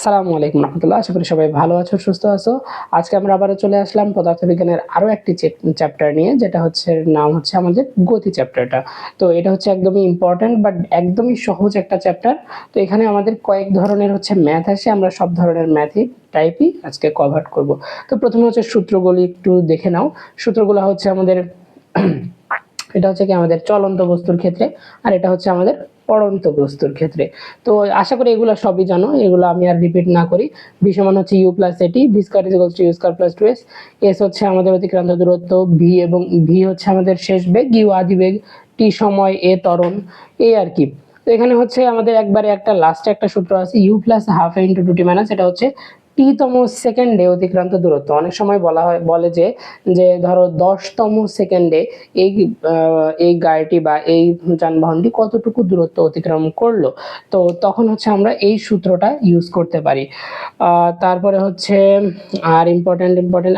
আসসালামু আলাইকুম রহমতুল্লাহ। আশা করি সবাই ভালো আছো, সুস্থ আছো। আজকে আমরা আবারও চলে আসলাম পদার্থবিজ্ঞানের আরো একটি চ্যাপ্টার নিয়ে, যেটা হচ্ছে নাম হচ্ছে আমাদের গতি চ্যাপ্টারটা। তো এটা হচ্ছে একদমই ইম্পর্টেন্ট বাট একদমই সহজ একটা চ্যাপ্টার। তো এখানে আমাদের কয়েক ধরনের হচ্ছে ম্যাথ আসে, আমরা সব ধরনের ম্যাথই টাইপই আজকে কভার করব। তো প্রথমে হচ্ছে সূত্রগুলি একটু দেখে নাও। সূত্রগুলো হচ্ছে আমাদের এটা হচ্ছে কি আমাদের চলন্ত বস্তুর ক্ষেত্রে, আর এটা হচ্ছে আমাদের পড়ন্ত বস্তুর ক্ষেত্রে। তো আশা করি এগুলো সবই জানো, এগুলো আমি আর রিপিট না করি। ভি সমান হচ্ছে u plus at, v square is equals to you square plus 2s। S হচ্ছে আমাদের অতিক্রান্ত দূরত্ব, ভি এবং ভি হচ্ছে আমাদের শেষ বেগ, ইউ আদি বেগ, টি সময়, এ ত্বরণ, এই আর কি। তো এখানে হচ্ছে আমাদের একবারে একটা লাস্টে একটা সূত্র আছে, u plus half a into 2t minus, এটা হচ্ছে টি-তম সেকেন্ডে অতিক্রান্ত দূরত্ব। অনেক সময় বলে যে যে ধরো 10তম সেকেন্ডে এই গাড়িটি বা এই যানবাহনটি কতটুকু দূরত্ব অতিক্রম করলো। তো তখন হচ্ছে আমরা এই সূত্রটা ইউজ করতে পারি। তারপরে হচ্ছে আর ইম্পর্টেন্ট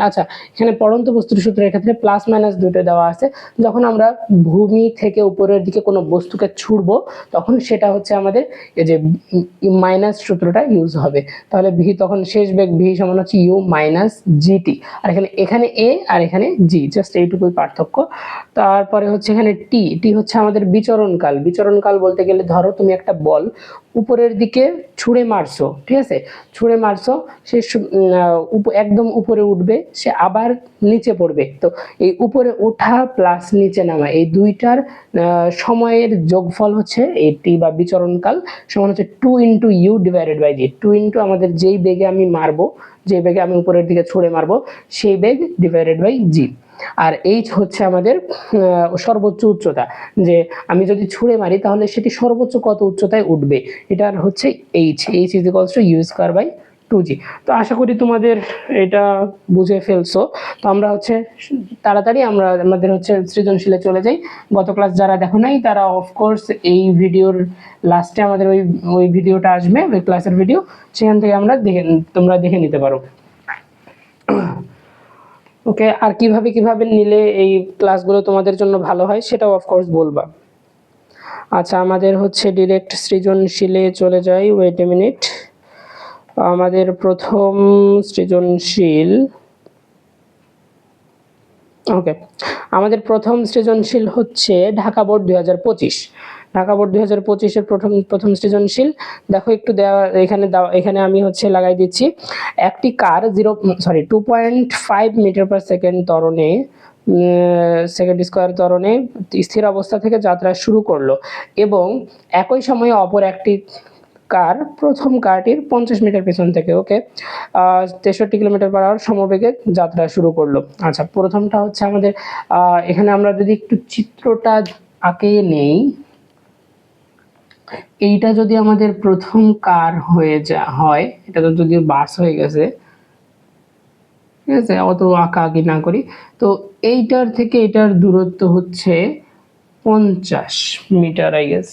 আচ্ছা, এখানে পড়ন্ত বস্তুর সূত্রের ক্ষেত্রে প্লাস মাইনাস দুটো দেওয়া আছে। যখন আমরা ভূমি থেকে উপরের দিকে কোনো বস্তুকে ছুড়বো, তখন সেটা হচ্ছে আমাদের এই যে মাইনাস সূত্রটা ইউজ হবে। তাহলে ভি তখন শেষ বেগ ভি সমান হচ্ছে ইউ মাইনাস জিটি। আর এখানে এ আর এখানে জি, জাস্ট এইটুকুই পার্থক্য। তারপরে হচ্ছে এখানে টি হচ্ছে আমাদের বিচরণকাল বলতে গেলে ধরো তুমি একটা বল উপরের দিকে ছুঁড়ে মারছো, ঠিক আছে, ছুঁড়ে মারছো, সে একদম উপরে উঠবে, সে আবার নিচে পড়বে। তো এই উপরে ওঠা প্লাস নিচে নামা, এই দুইটার সময়ের যোগফল হচ্ছে এই টি বা বিচরণকাল, সমান হচ্ছে 2 into u divided by g. 2 into আমাদের যেই বেগে আমি মারবো, যে বেগে আমি উপরের দিকে ছুঁড়ে মারবো, সেই বেগ ডিভাইডেড বাই জি। আর এইচ হচ্ছে আমাদের সর্বোচ্চ উচ্চতা, যে আমি যদি ছুঁড়ে মারি তাহলে সেটি সর্বোচ্চ কত উচ্চতায় উঠবে, এটার হচ্ছে h is equals to you square by 2g। তো আশা করি তোমাদের এটা বুঝে ফেলছো। তো আমরা হচ্ছে তাড়াতাড়ি আমাদের হচ্ছে সৃজনশীলে চলে যাই। গত ক্লাস যারা দেখো নাই তারা অফকোর্স এই ভিডিওর লাস্টে আমাদের ওই ভিডিওটা আসবে, ওই ক্লাসের ভিডিও, সেখান থেকে তোমরা দেখে নিতে পারো। ওকে, আর কিভাবে নিলে এই ক্লাসগুলো তোমাদের জন্য ভালো হয় সেটাও অফকোর্স বলবা। আচ্ছা, আমাদের হচ্ছে ডিরেক্ট সৃজনশীলে চলে যাই। Wait a minute. আমাদের প্রথম সৃজনশীল, ওকে, আমাদের প্রথম সৃজনশীল হচ্ছে ঢাকা বোর্ড 2025। ঢাকা বোর্ড 2025-এর প্রথম সৃজনশীল। দেখো একটু এখানে আমি হচ্ছে লাগাই দিচ্ছি। একটি কার 2.5 মিটার পার সেকেন্ড ত্বরণে সেকেন্ড স্কয়ার ত্বরণে স্থির অবস্থা থেকে যাত্রা শুরু করলো, এবং একই সময়ে অপর একটি কার প্রথম কারটির 50 মিটার পেছন থেকে 63 কিলোমিটার পার আওয়ার সমবেগে যাত্রা শুরু করলো। আচ্ছা, প্রথমটা হচ্ছে আমাদের এখানে আমরা যদি একটু চিত্রটা আঁকে নেই, এইটা যদি আমাদের প্রথম কার হয়, এটা তো যদিও বাস হয়ে গেছে, ঠিক আছে, অত আঁকাআঁকি না করি। তো এইটার থেকে এটার দূরত্ব হচ্ছে 50 মিটার, আই গেস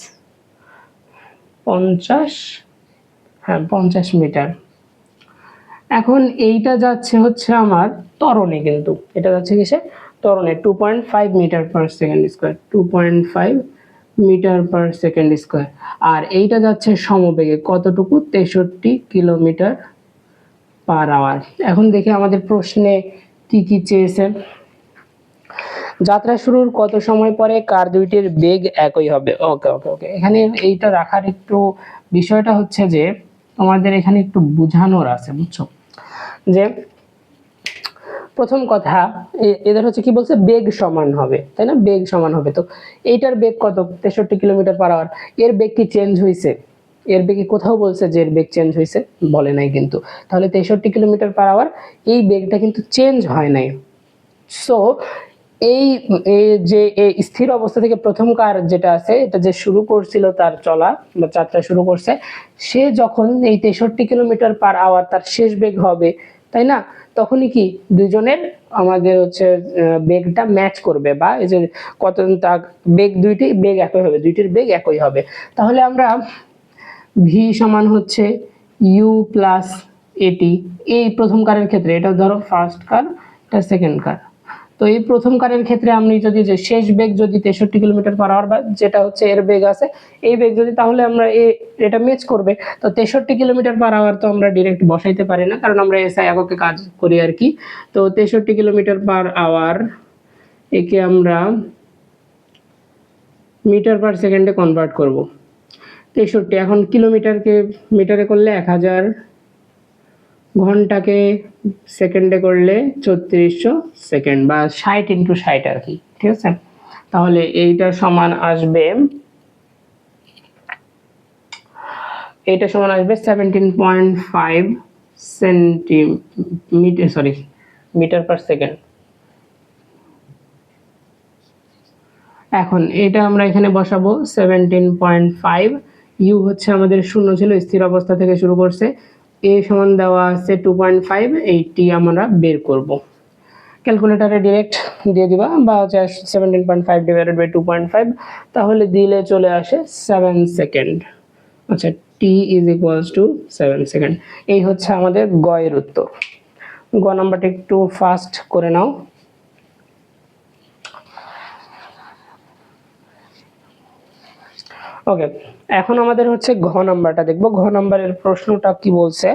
50 মিটার। এখন এইটা যাচ্ছে হচ্ছে আমার ত্বরণে, কিন্তু এটা যাচ্ছে কিসে, ত্বরণে 2.5 meter per second square, 2.5 meter per second square. আর এইটা যাচ্ছে সমবেগে কতটুকু, 63 কিলোমিটার পার আওয়ার। এখন দেখি আমাদের প্রশ্নে কি চেয়েছে। যাত্রা শুরুর কত সময় পরে কার দুইটির বেগ একই হবে। ওকে, এখানে এইটা রাখার একটু বিষয়টা হচ্ছে যে তোমাদের এখানে একটু বোঝানোর আছে, বুঝছো, যে প্রথম কথা এদের হচ্ছে কি বলছে, বেগ সমান হবে, তাই না, বেগ সমান হবে। তো এইটার বেগ কত, 63 কিলোমিটার পার আওয়ার। এর বেগ কি চেঞ্জ হয়েছে? এর বেগে কোথাও বলছে যে এর বেগ চেঞ্জ হয়েছে? বলে নাই কিন্তু। তাহলে 63 কিলোমিটার পার আওয়ার, এই বেগটা কিন্তু চেঞ্জ হয় নাই। সো এই যে স্থির অবস্থা থেকে প্রথম কার যেটা আছে, এটা যে শুরু করছিল তার চলা বা যাত্রা শুরু করছে, সে যখন এই 63 কিলোমিটার পার আওয়ার তার শেষ বেগ হবে, তাই না, তখনই কি দুইজনের আমাদের হচ্ছে বেগটা ম্যাচ করবে, বা এই যে কত বেগ, বেগ একই হবে, দুইটির বেগ একই হবে। তাহলে আমরা ভি সমান হচ্ছে ইউ প্লাস এটি, এই প্রথম কারের ক্ষেত্রে, এটা ধরো ফার্স্ট কার, এটা সেকেন্ড কার। তো এই প্রথম কারের ক্ষেত্রে আমি যদি যে শেষ বেগ যদি 63 কিলোমিটার পার আওয়ার বা যেটা হচ্ছে এর বেগ আছে এই বেগ যদি, তাহলে আমরা এটা ম্যাচ করবে। তো 63 কিলোমিটার পার আওয়ার তো আমরা ডিরেক্ট বসাইতে পারি না, কারণ আমরা এসআই এককে কাজ করি আর কি। তো 63 কিলোমিটার পার আওয়ার একে আমরা মিটার পার সেকেন্ডে কনভার্ট করব। 63 এখন কিলোমিটারকে মিটারে করলে 1000, ঘন্টাকে সেকেন্ডে করলে 3400 সেকেন্ড বা 60 ইন্টু 60 আর কি, ঠিক আছে। তাহলে এইটা সমান আসবে 17.5 centimetre, sorry metre per second. এখন এটা আমরা এখানে বসাবো 17.5। ইউ হচ্ছে আমাদের শূন্য ছিল, স্থির অবস্থা থেকে শুরু করছে। এ সমান দেওয়া আছে 2.5, এইটি আমরা বের করব। ক্যালকুলেটারে ডিরেক্ট দিয়ে দিবা বা 17.5 ডিভাইডেড বাই 2.5, তাহলে দিলে চলে আসে 7 সেকেন্ড। আচ্ছা, টি ইজ ইকুয়ালস টু 7 সেকেন্ড। এই হচ্ছে আমাদের গ এর উত্তর। গ নাম্বারটা একটু ফাস্ট করে নাও। ওকে, এখন আমাদের হচ্ছে ঘ নাম্বারটা দেখবো। ঘ নাম্বারের প্রশ্নটা কি বলছে,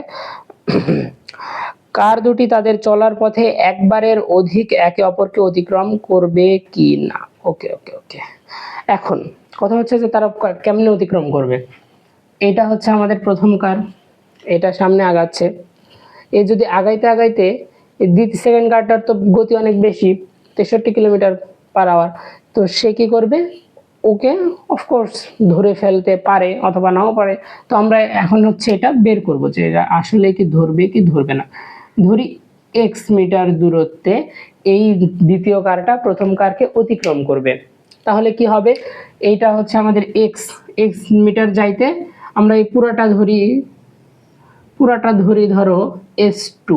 কার দুটি তাদের চলার পথে একবারের অধিক একে অপরকে অতিক্রম করবে কি না। ওকে ওকে ওকে, এখন কথা হচ্ছে যে তারা কেমনে অতিক্রম করবে। এটা হচ্ছে আমাদের প্রথম কার, এটা সামনে আগাচ্ছে। এ যদি আগাইতে আগাইতে দ্বিতীয় সেকেন্ড কারটার তো গতি অনেক বেশি, 63 কিলোমিটার পার আওয়ার। তো সে কি করবে, ওকে অফকোর্স ধরে ফেলতে পারে অথবা নাও পারে। তো আমরা এখন হচ্ছে এটা বের করব যে এটা আসলে কি ধরবে কি ধরবে না। ধরি এক্স মিটার দূরত্বে এই দ্বিতীয় কারটা প্রথম কারকে অতিক্রম করবে, তাহলে কি হবে, এইটা হচ্ছে আমাদের এক্স মিটার যাইতে আমরা এই পুরাটা ধরি ধরো S2।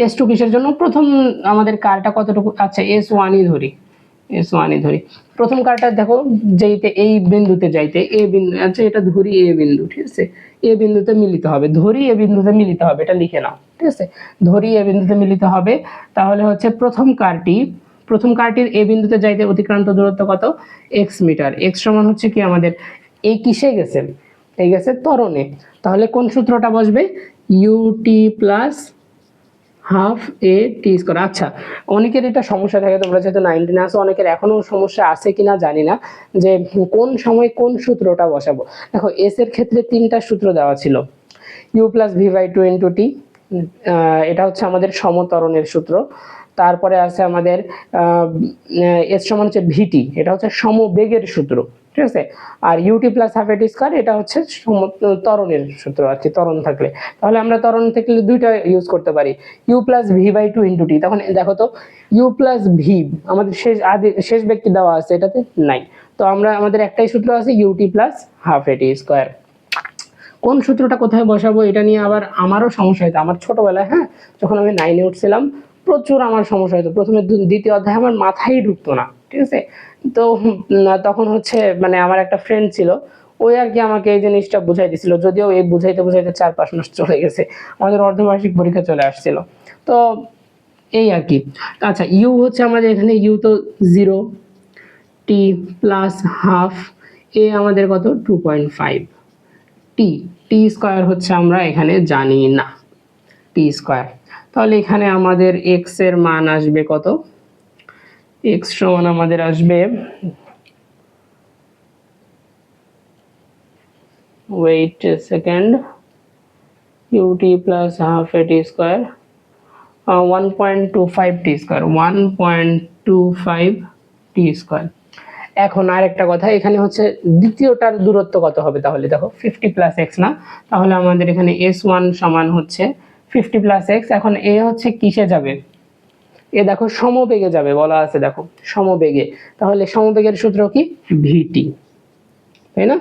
S2 কিসের জন্য, প্রথম আমাদের কারটা কতটুকু, আচ্ছা S1ই ধরি। প্রথম কারটা দেখো যেইতে এই বিন্দুতে যাইতে এ বিন্দু, আচ্ছা এটা ধরি এ বিন্দু, ঠিক আছে। এ বিন্দুতে মিলিত হবে, ধরি এ বিন্দুতে মিলিত হবে, এটা লিখে নাও, ঠিক আছে। ধরি এ বিন্দুতে মিলিত হবে, তাহলে হচ্ছে প্রথম কারটির এ বিন্দুতে যাইতে অতিক্রান্ত দূরত্ব কত, x মিটার। x সমান হচ্ছে কি আমাদের এই কিসে গেছে, এই গেছে ত্বরণে। তাহলে কোন সূত্রটা বসবে, ইউটি প্লাস হাফ এ টি স্কোয়ার। আচ্ছা, অনেকের এটা সমস্যা থাকে, তোমরা যেহেতু 19 আসো, অনেকের এখনো সমস্যা আছে কিনা জানি না, যে কোন সময় কোন সূত্রটা বসাবো। দেখো এস এর ক্ষেত্রে 3টা সূত্র দেওয়া ছিল, U plus V by 2 into T, এটা হচ্ছে আমাদের সমত্বরণের সূত্র। তারপরে আছে আমাদের এস সমান হচ্ছে ভিটি, এটা হচ্ছে সমবেগের সূত্র, ঠিক আছে। আর UT plus half AT square, এটা হচ্ছে ত্বরণের সূত্র আর কি, ত্বরণ থাকলে। তাহলে আমরা ত্বরণ থাকলে দুইটা ইউজ করতে পারি, U plus V by 2 into T. তখন দেখো তো ইউ প্লাস ভি আমাদের শেষ ব্যক্তি দেওয়া আছে, এটাতে নাই। তো আমাদের একটাই সূত্র আছে, UT plus half AT square. কোন সূত্রটা কোথায় বসাবো এটা নিয়ে আবার আমারও সমস্যা হতো। আমার ছোটবেলায়, হ্যাঁ, যখন আমি 9-এ উঠছিলাম, প্রচুর আমার সমস্যা হতো। প্রথমে দ্বিতীয় অধ্যায় আমার মাথায় ঢুকতো না, ঠিক আছে। তো তখন হচ্ছে মানে আমার একটা ফ্রেন্ড ছিল, ওই আর কি আমাকে এই জিনিসটা বুঝাই দিছিল, যদিও এই বুঝাইতে 4-5 মাস চলে গেছে, আমাদের অর্ধবার্ষিক পরীক্ষা চলে আসছিল। তো এই আর কি। আচ্ছা, ইউ হচ্ছে আমাদের এখানে ইউ তো 0, টি প্লাস হাফ এ আমাদের কত 2.5, টি স্কয়ার হচ্ছে আমরা এখানে জানি না, টি স্কয়ার। তাহলে এখানে আমাদের এক্স এর মান আসবে কত, এক্স সমান আমাদের আসবে, wait a second, UT plus half A T square, 1.25 T square, 1.25 T square. এখন আরেকটা কথা, এখানে হচ্ছে দ্বিতীয়টার দূরত্ব কত হবে, তাহলে দেখো 50 প্লাস এক্স না, তাহলে আমাদের এখানে S1 সমান হচ্ছে 50 প্লাস এক্স। এখন এ হচ্ছে কিসে যাবে, এ দেখো সমবেগে যাবে বলা আছে, দেখো সমবেগে। তাহলে সমবেগের সূত্র কি, ভিটি, তাই না,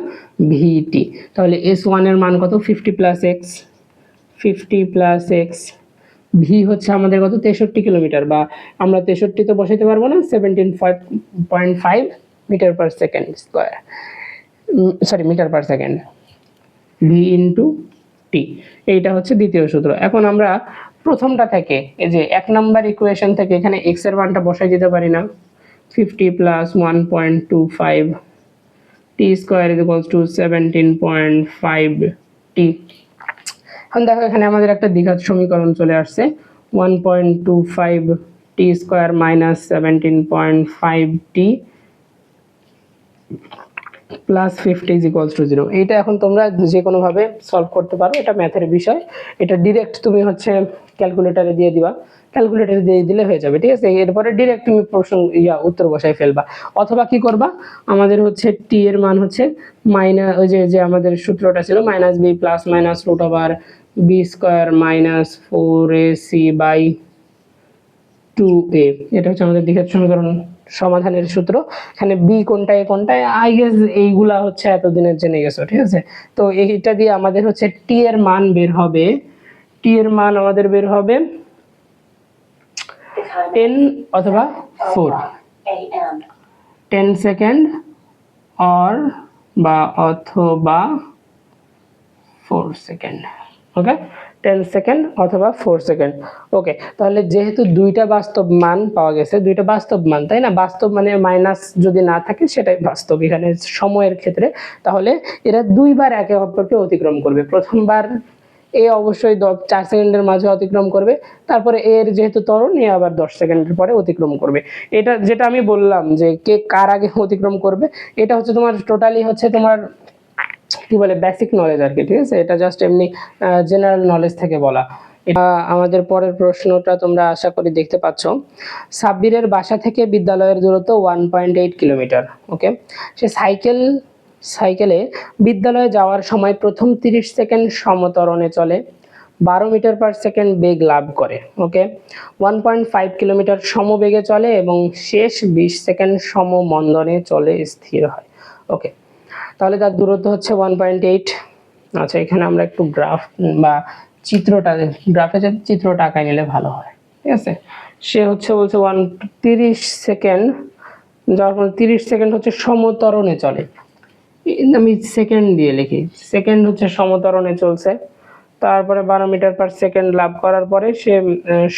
ভিটি। তাহলে S1 এর মান কত, 50 plus x, 50 plus x. V হচ্ছে আমাদের কত, 63 কিলোমিটার, বা আমরা 63 তো বসাইতে পারবো না, 17.5 meter per second square, sorry metre per second, V into T. এইটা হচ্ছে দ্বিতীয় সূত্র। এখন আমরা প্রথমটা থেকে এই যে 1 নাম্বার ইকুয়েশন থেকে এখানে x এর মানটা বসাই দিতে পারি না, 50 plus 1.25 t square is equals two 17.5 t। এখন দেখো এখানে আমাদের একটা দ্বিঘাত সমীকরণ চলে আসছে, 1.25 t square minus 17.5 t plus 50 is equals two 0। এইটা এখন তোমরা যে কোনো ভাবে সলভ করতে পারো, এটা ম্যাথের বিষয়, এটা ডিরেক্ট তুমি হচ্ছে ক্যালকুলেটরে দিয়ে দিবা, ক্যালকুলেটরে দিয়ে দিলে হয়ে যাবে, ঠিক আছে। এরপরে ডিরেক্ট তুমি প্রশ্ন উত্তর বসাই ফেলবা, অথবা কি করবা, আমাদের হচ্ছে t এর মান হচ্ছে মাইনাস ওই যে আমাদের সূত্রটা ছিল minus b plus minus root over b square minus 4ac by 2a, এটা হচ্ছে আমাদের দ্বিঘাত সমীকরণ সমাধানের সূত্র। এখানে বি কোনটা এ কোনটা আই গেস এইগুলা হচ্ছে এতদিনের জেনে গেছো, ঠিক আছে। তো এইটা দিয়ে আমাদের হচ্ছে টি এর মান বের হবে, টি এর মান আমাদের বের হবে 10 অথবা 4, 10 সেকেন্ড অর বা অথবা 4 সেকেন্ড, ওকে, 10 সেকেন্ড অথবা 4 সেকেন্ড, ওকে। তাহলে যেহেতু দুইটা বাস্তব মান পাওয়া গেছে, দুইটা বাস্তব মান, তাই না, বাস্তব মানে মাইনাস যদি না থাকে সেটাই বাস্তব এখানে সময়ের ক্ষেত্রে, তাহলে এরা দুইবার একে অপরকে অতিক্রম করবে। প্রথমবার এ অবশ্যই 4 সেকেন্ডের মাঝে অতিক্রম করবে, তারপরে এর যেহেতু ত্বরণ এ আবার 10 সেকেন্ডের পরে অতিক্রম করবে। এটা যেটা আমি বললাম যে কে কার আগে অতিক্রম করবে, এটা হচ্ছে তোমার টোটালি হচ্ছে তোমার কি বলে বেসিক নলেজ আর কি, ঠিক আছে। এটা জাস্ট এমনি জেনারেল নলেজ থেকে বলা। এটা আমাদের পরের প্রশ্নটা তোমরা আশা করি দেখতে পাচ্ছ। সাব্বিরের বাসা থেকে বিদ্যালয়ের দূরত্ব 1.8 কিলোমিটার, ওকে। সে সাইকেলে বিদ্যালয়ে যাওয়ার সময় প্রথম 30 সেকেন্ড সমত্বরণে চলে, 12 মিটার পার সেকেন্ড বেগ লাভ করে, ওকে। 1.5 কিলোমিটার সমবেগে চলে এবং শেষ 20 সেকেন্ড সমমন্দনে চলে স্থির হয়, ওকে। তাহলে তার দূরত্ব হচ্ছে 1.8। আচ্ছা, এখানে আমরা একটু গ্রাফ বা চিত্রটা, গ্রাফে যদি চিত্রটা আঁকাই নিলে ভালো হয়, ঠিক আছে। সে হচ্ছে বলছে 30 সেকেন্ড যাওয়ার পর 30 সেকেন্ড হচ্ছে সমত্বরণে চলে, আমি সেকেন্ড দিয়ে লিখি, সেকেন্ড হচ্ছে সমত্বরণে চলছে, তারপরে 12 মিটার পার সেকেন্ড লাভ করার পরে সে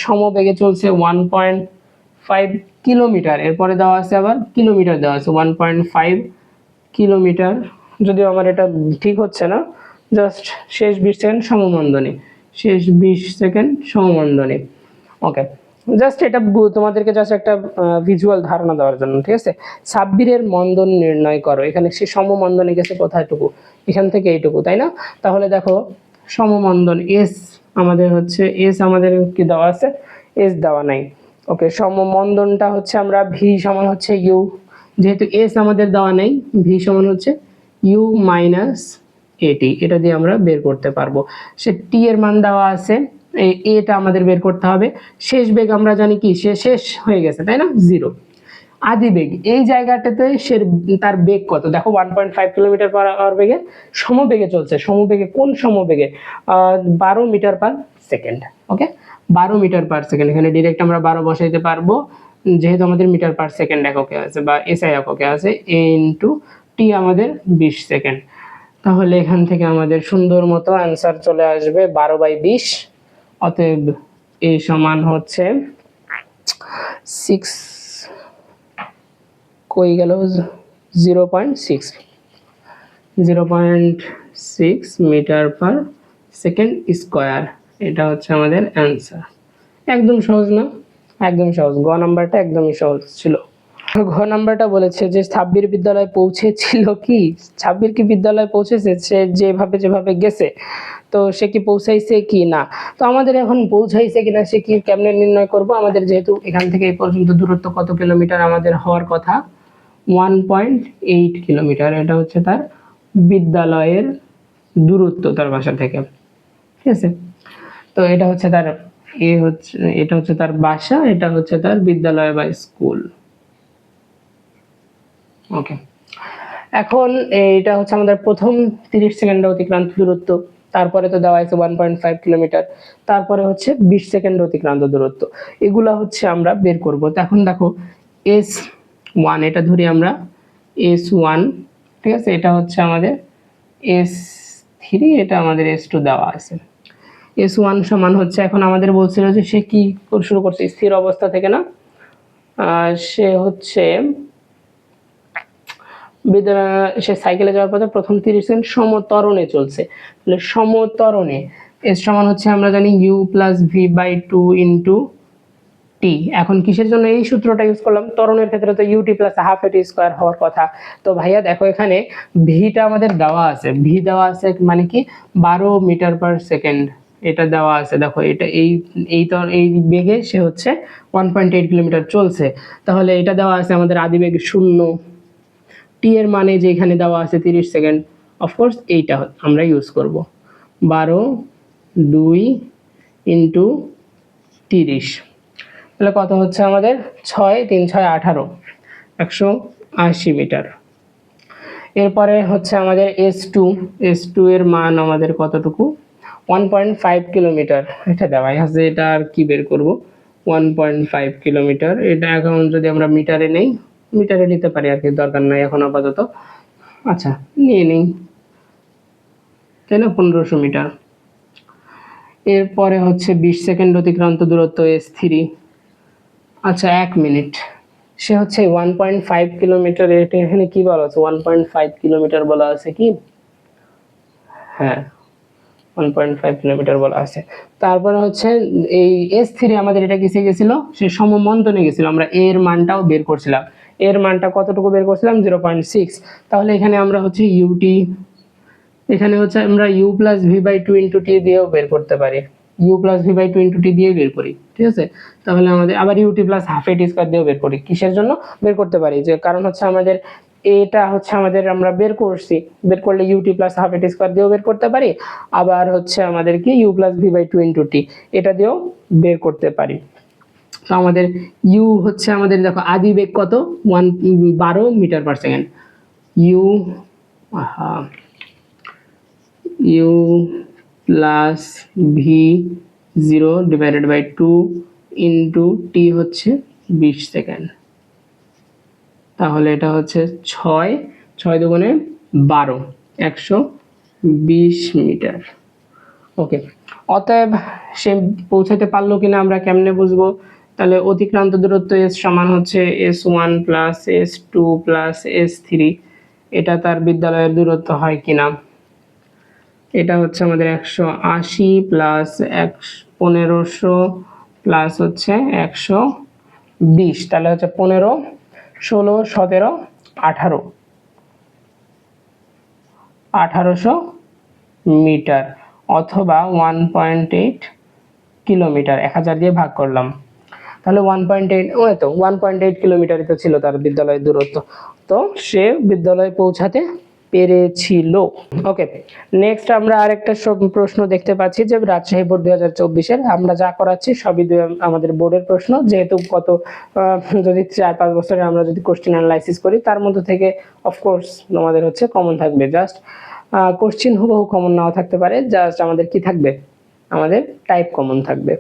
সমবেগে চলছে 1.5 কিলোমিটার, এরপরে দেওয়া আছে আবার কিলোমিটার দেওয়া আছে 1.5 কিলোমিটার, যদিও আমার এটা ঠিক হচ্ছে না, জাস্ট শেষ 20 সেকেন্ড সমমন্দনে, শেষ 20 সেকেন্ড সমমন্দনে, ওকে। জাস্ট এটা তোমাদেরকে জাস্ট একটা ভিজুয়াল ধারণা দেওয়ার জন্য, ঠিক আছে। সাব্বিরের মন্দন নির্ণয় করো, এখানে সে সমমন্দনে গেছে কোথায়টুকু, এখান থেকে এইটুকু, তাই না। তাহলে দেখো সমমন্দন এস আমাদের হচ্ছে, এস আমাদের কি দেওয়া আছে, এস দেওয়া নাই, ওকে। সমমন্দনটা হচ্ছে আমরা ভি সমান হচ্ছে ইউ, যেহেতু এস আমাদের দেওয়া নেই, ভি সমান হচ্ছে ইউ মাইনাস এটি, এটা দিয়ে আমরা বের করতে পারবো। সে টি এর মান দেওয়া আছে, এটা আমাদের বের করতে হবে। শেষ বেগ আমরা জানি কি, সে শেষ হয়ে গেছে, তাই না, 0। আদি বেগ এই জায়গাটাতে সে তার বেগ কত, দেখো 1.5 কিলোমিটার পার আওয়ার বেগে সমবেগে চলছে, সমবেগে কোন সমবেগে, 12 মিটার পার সেকেন্ড, ওকে। 12 মিটার পার সেকেন্ড, এখানে ডিরেক্ট আমরা 12 বসাইতে পারবো, যেহেতু আমাদের মিটার পার সেকেন্ড এককে আছে বা এসআই এককে আছে, এ ইন্টু টি আমাদের 20 সেকেন্ড। তাহলে এখান থেকে আমাদের সুন্দর মতো অ্যান্সার চলে আসবে 12/20, অতএব এ সমান হচ্ছে 6 কই গেল 0.6 মিটার পার সেকেন্ড স্কয়ার, এটা হচ্ছে আমাদের অ্যান্সার। একদম সহজ না, একদম সহজ। গ নাম্বারটা একদমই সহজ ছিল। ঘ নাম্বারটা বলেছে যে সাব্বির বিদ্যালয়ে পৌঁছেছিল কি, সাব্বির কি বিদ্যালয়ে পৌঁছেছে, সে যেভাবে গেছে, তো সে কি পৌঁছাইছে কি না। তো আমাদের এখন পৌঁছাইছে কিনা সে কি কেমনে নির্ণয় করব, আমাদের যেহেতু এখান থেকে এই পর্যন্ত দূরত্ব কত কিলোমিটার আমাদের হওয়ার কথা, 1.8 কিলোমিটার, এটা হচ্ছে তার বিদ্যালয়ের দূরত্ব তার বাসা থেকে, ঠিক আছে। তো এটা হচ্ছে তার এটা হচ্ছে তার বাসা, এটা হচ্ছে তার বিদ্যালয় বা স্কুল, ওকে। এখন এটা হচ্ছে আমাদের প্রথম 30 সেকেন্ডে অতিক্রান্ত দূরত্ব, তারপরে তো দেওয়া আছে 1.5 কিলোমিটার, তারপরে হচ্ছে 20 সেকেন্ড অতিক্রান্ত দূরত্ব, এগুলা হচ্ছে আমরা বের করব। তো এখন দেখো S1 এটা ধরি আমরা, S1, ঠিক আছে, এটা হচ্ছে আমাদের S3, এটা আমাদের S2 দেওয়া আছে। S1 সমান হচ্ছে, এখন আমাদের বলছিল যে সে কি শুরু করছে, স্থির অবস্থা থেকে না, সে হচ্ছে সে সাইকেলে যাওয়ার পথে প্রথম 30 সেকেন্ড সমত্বরণে চলছে। তাহলে সমত্বরণে এস সমান হচ্ছে আমরা জানি u plus V by 2 into T. এখন কিসের জন্য এই সূত্রটা ইউজ করলাম? ত্বরণের ক্ষেত্রে তো ইউটি প্লাস হাফ এটি স্কোয়ার হওয়ার কথা। তো ভাইয়া দেখো এখানে ভিটা আমাদের দেওয়া আছে, ভি দেওয়া আছে মানে কি 12 মিটার পার সেকেন্ড, এটা দেওয়া আছে। দেখো এটা এই বেগে সে হচ্ছে 1.8 কিলোমিটার চলছে। তাহলে এটা দেওয়া আছে আমাদের আদিবেগ 0, টি এর মানে যে এখানে দেওয়া আছে 30 সেকেন্ড, অফকোর্স এইটা আমরা ইউজ করব 12 ইন্টু 30। তাহলে কত হচ্ছে আমাদের 6 3 6 18, 180 মিটার। এরপরে হচ্ছে আমাদের S2 এর মান আমাদের কতটুকু? 1.5 কিলোমিটার। এটা দেওয়াই আছে, এটা আর কি বের করব, 1.5 কিলোমিটার। এটা এখন যদি আমরা মিটারে নেই, মিটারে নিতে পারি আর কি, দরকার নাই এখন আপাতত। আচ্ছা নিয়ে নিই, তাই না, 1500 মিটার। এরপরে হচ্ছে 20 সেকেন্ড অতিক্রান্ত দূরত্ব S3। আচ্ছা 1 মিনিট। সে হচ্ছে 1.5 কিলোমিটার, এটা এখানে কি বলা আছে 1.5 কিলোমিটার বলা আছে কি? হ্যাঁ 1.5 কিলোমিটার বলা আছে। তারপরে হচ্ছে এই S3 আমাদের এটা কিসে গেছিল? সে সমমন্দনে গেছিল। আমরা এর মানটাও বের করছিলাম, এর মানটা কতটুকু বের করছিলাম? 0.6। তাহলে এখানে আমরা হচ্ছে ইউটি, এখানে হচ্ছে আমরা u plus V by 2 into T দিয়েও বের করতে পারি, u plus V by 2 into T দিয়ে বের করি, ঠিক আছে। তাহলে আমাদের আবার ইউটি প্লাস হাফ এটি স্কোয়ার দিয়েও বের করি। কিসের জন্য বের করতে পারি? যে কারণ হচ্ছে আমাদের এটা হচ্ছে আমাদের আমরা বের করছি, বের করলে ইউটি প্লাস হাফ এটি স্কোয়ার দিয়েও বের করতে পারি, আবার হচ্ছে আমাদের কি u plus V by 2 into T এটা দিয়েও বের করতে পারি। তো আমাদের u হচ্ছে আমাদের দেখো আদি বেগ কত? 12 meter per second. u u plus V 0 divided by 2 into T হচ্ছে 20 সেকেন্ড। তাহলে এটা হচ্ছে 6 দুগুণে 12, 120 মিটার। ওকে, অতএব সে পৌঁছাতে পারলো কিনা আমরা কেমনে বুঝবো? তাহলে অতিক্রান্ত দূরত্ব s সমান হচ্ছে S1 plus S2 plus S3, এটা তার বিদ্যালয়ের দূরত্ব হয় কিনা। এটা হচ্ছে আমাদের 180 প্লাস 1500 প্লাস হচ্ছে 120, তাহলে হচ্ছে 15 16 17 18, 1800 মিটার অথবা 1.8 কিলোমিটার। 1000 দিয়ে ভাগ করলাম, তাহলে 1.8, ওই তো 1.8 কিলোমিটারই তো ছিল তার বিদ্যালয়ের দূরত্ব। তো সে বিদ্যালয়ে পৌঁছাতে পেরেছিল। ওকে, নেক্সট আমরা আরেকটা প্রশ্ন দেখতে পাচ্ছি যে রাজশাহী বোর্ড 2024-এর আমরা যা করাচ্ছি সবই আমাদের বোর্ডের প্রশ্ন, যেহেতু গত যদি 4-5 বছরে আমরা যদি কোশ্চেন অ্যানালাইসিস করি তার মধ্যে থেকে অফকোর্স আমাদের হচ্ছে কমন থাকবে। জাস্ট কোশ্চেন হুবহু কমন নাও থাকতে পারে, জাস্ট আমাদের কি থাকবে, আমাদের টাইপ কমন থাকবে।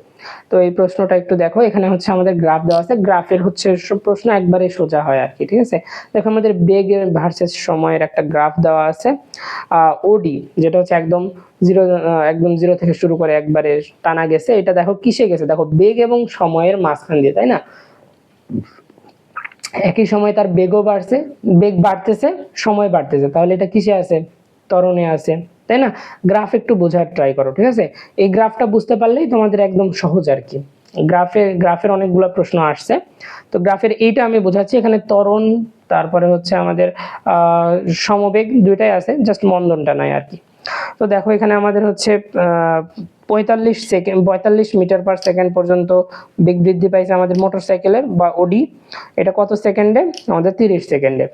তো এই প্রশ্নটা একটু দেখো, এখানে হচ্ছে আমাদের গ্রাফ দেওয়া আছে, গ্রাফের হচ্ছে সব প্রশ্ন একবারে সোজা হয় আর কি, ঠিক আছে। দেখো আমাদের বেগ ভার্সেস সময়ের একটা গ্রাফ দেওয়া আছে, ওডি যেটা হচ্ছে একদম জিরো থেকে শুরু করে একবারে টানা গেছে। এটা দেখো কিসে গেছে, দেখো বেগ এবং সময়ের মাঝখান দিয়ে, তাই না। একই সময় তার বেগও বাড়ছে, বেগ বাড়তেছে, সময় বাড়তেছে, তাহলে এটা কিসে আছে? ত্বরণে আছে, তাই না। গ্রাফ একটু বোঝার ট্রাই করো, ঠিক আছে। এই গ্রাফটা বুঝতে পারলেই তোমাদের একদম সহজ আর কি। গ্রাফের অনেকগুলো প্রশ্ন আসছে, তো গ্রাফের এইটা আমি বোঝাচ্ছি। এখানে ত্বরণ, তারপরে হচ্ছে আমাদের সমবেগ দুইটাই আছে, জাস্ট মন্দনটা নাই আর কি। তো দেখো এখানে আমাদের হচ্ছে 45 মিটার পার সেকেন্ড পর্যন্ত বেগ বৃদ্ধি পাইছে আমাদের মোটরসাইকেলের বা ওডি। এটা কত সেকেন্ডে? আমাদের 30 সেকেন্ডে।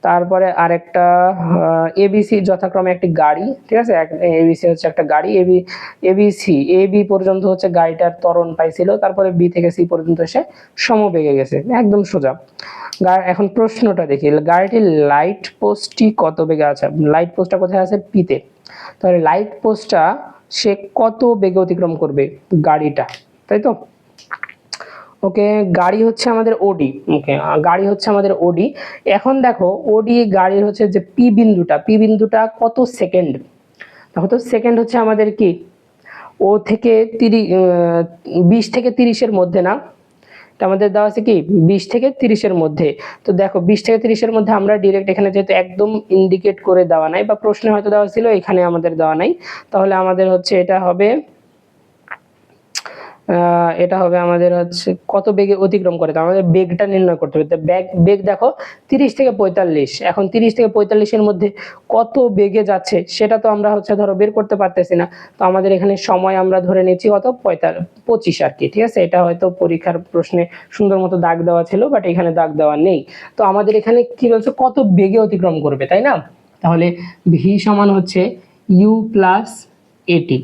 তারপরে আরেকটা এবিসি যথাক্রমে একটি গাড়ি, ঠিক আছে, এবিসি হচ্ছে একটা গাড়ি, এবি পর্যন্ত হচ্ছে গাড়িটার ত্বরণ পাইছিল, তারপরে বি থেকে সি পর্যন্ত সে সমবেগে গেছে, একদম সোজা। এখন প্রশ্নটা দেখি, গাড়িটির লাইট পোস্টটি কত বেগে আছে? লাইট পোস্টটা কোথায় আছে? পিতে। তাহলে লাইট পোস্টটা সে কত বেগে অতিক্রম করবে গাড়িটা, তাই তো। ওকে, গাড়ি হচ্ছে আমাদের ওডি। ওকে, গাড়ি হচ্ছে আমাদের ওডি। এখন দেখো ওডি গাড়ির হচ্ছে যে পি বিন্দুটা কত সেকেন্ড, দেখো তো সেকেন্ড হচ্ছে আমাদের কি ও থেকে 20 থেকে 30-এর মধ্যে না, এটা আমাদের দেওয়া আছে কি 20 থেকে 30-এর মধ্যে। তো দেখো 20 থেকে 30-এর মধ্যে আমরা ডিরেক্ট এখানে যেহেতু একদম ইন্ডিকেট করে দেওয়া নাই, বা প্রশ্নে হয়তো দেওয়া ছিল, এখানে আমাদের দেওয়া নাই, তাহলে আমাদের হচ্ছে এটা হবে আমাদের হচ্ছে কত বেগে অতিক্রম করে, তো আমাদের বেগটা নির্ণয় করতে হবে। বেগ দেখো 30 থেকে 45, এখন 30 থেকে 45-এর মধ্যে কত বেগে যাচ্ছে সেটা তো আমরা হচ্ছে ধরো বের করতে পারতেছি না, তো আমাদের এখানে সময় আমরা ধরে নিচ্ছি কত 25 আর কি, ঠিক আছে। এটা হয়তো পরীক্ষার প্রশ্নে সুন্দর মতো দাগ দেওয়া ছিল, বাট এখানে দাগ দেওয়া নেই। তো আমাদের এখানে কি বলছে, কত বেগে অতিক্রম করবে, তাই না? তাহলে ভি সমান হচ্ছে ইউ প্লাস এটি।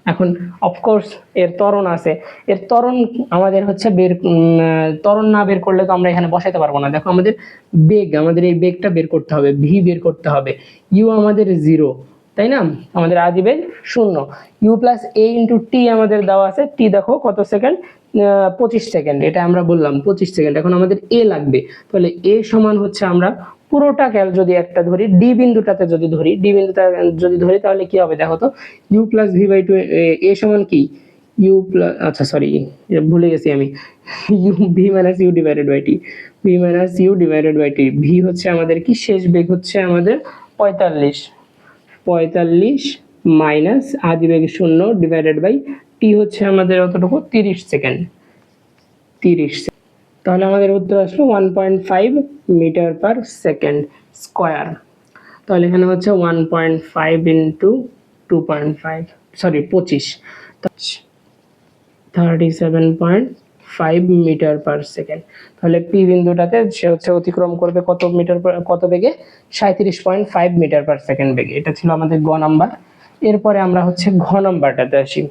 এখন অফকোর্স এর ত্বরণ আছে, এর ত্বরণ আমাদের হচ্ছে ত্বরণ না বের করলে তো আমরা এখানে বসাইতে পারবো না। দেখো আমাদের বেগ, আমাদের এই বেগটা বের করতে হবে, ভি বের করতে হবে। ইউ আমাদের 0, তাই না, আমাদের আদি বেগ 0। You plus A into T আমাদের দেওয়া আছে, টি দেখো কত সেকেন্ড, 25 সেকেন্ড, এটা আমরা বললাম 25 সেকেন্ড। এখন আমাদের এ লাগবে, তাহলে এ সমান হচ্ছে আমরা পুরোটা ক্যাল যদি একটা ধরি, ডি বিন্দুটাতে যদি ধরি তাহলে কি হবে দেখো তো, U plus V by two. A সমান কি ইউ প্লাস, আচ্ছা সরি ভুলে গেছি আমি, U V minus U divided by T, V minus U divided by T. V হচ্ছে আমাদের কি, শেষ বেগ হচ্ছে আমাদের 45 মাইনাস আদি বেগ 0 ডিভাইডেড বাই টি হচ্ছে আমাদের অতটুকু 30 সেকেন্ড। তাহলে আমাদের উত্তর আসলো 1.5 মিটার পার সেকেন্ড স্কোয়ার। তাহলে এখানে হচ্ছে 1.5 into 2.5 sorry 25, 37.5 metre per second. তাহলে পি বিন্দুটাতে সে হচ্ছে অতিক্রম করবে কত বেগে, 37.5 মিটার পার সেকেন্ড বেগে। এটা ছিল আমাদের গ নাম্বার। এরপরে আমরা হচ্ছে ঘ নাম্বারটাতে আসি।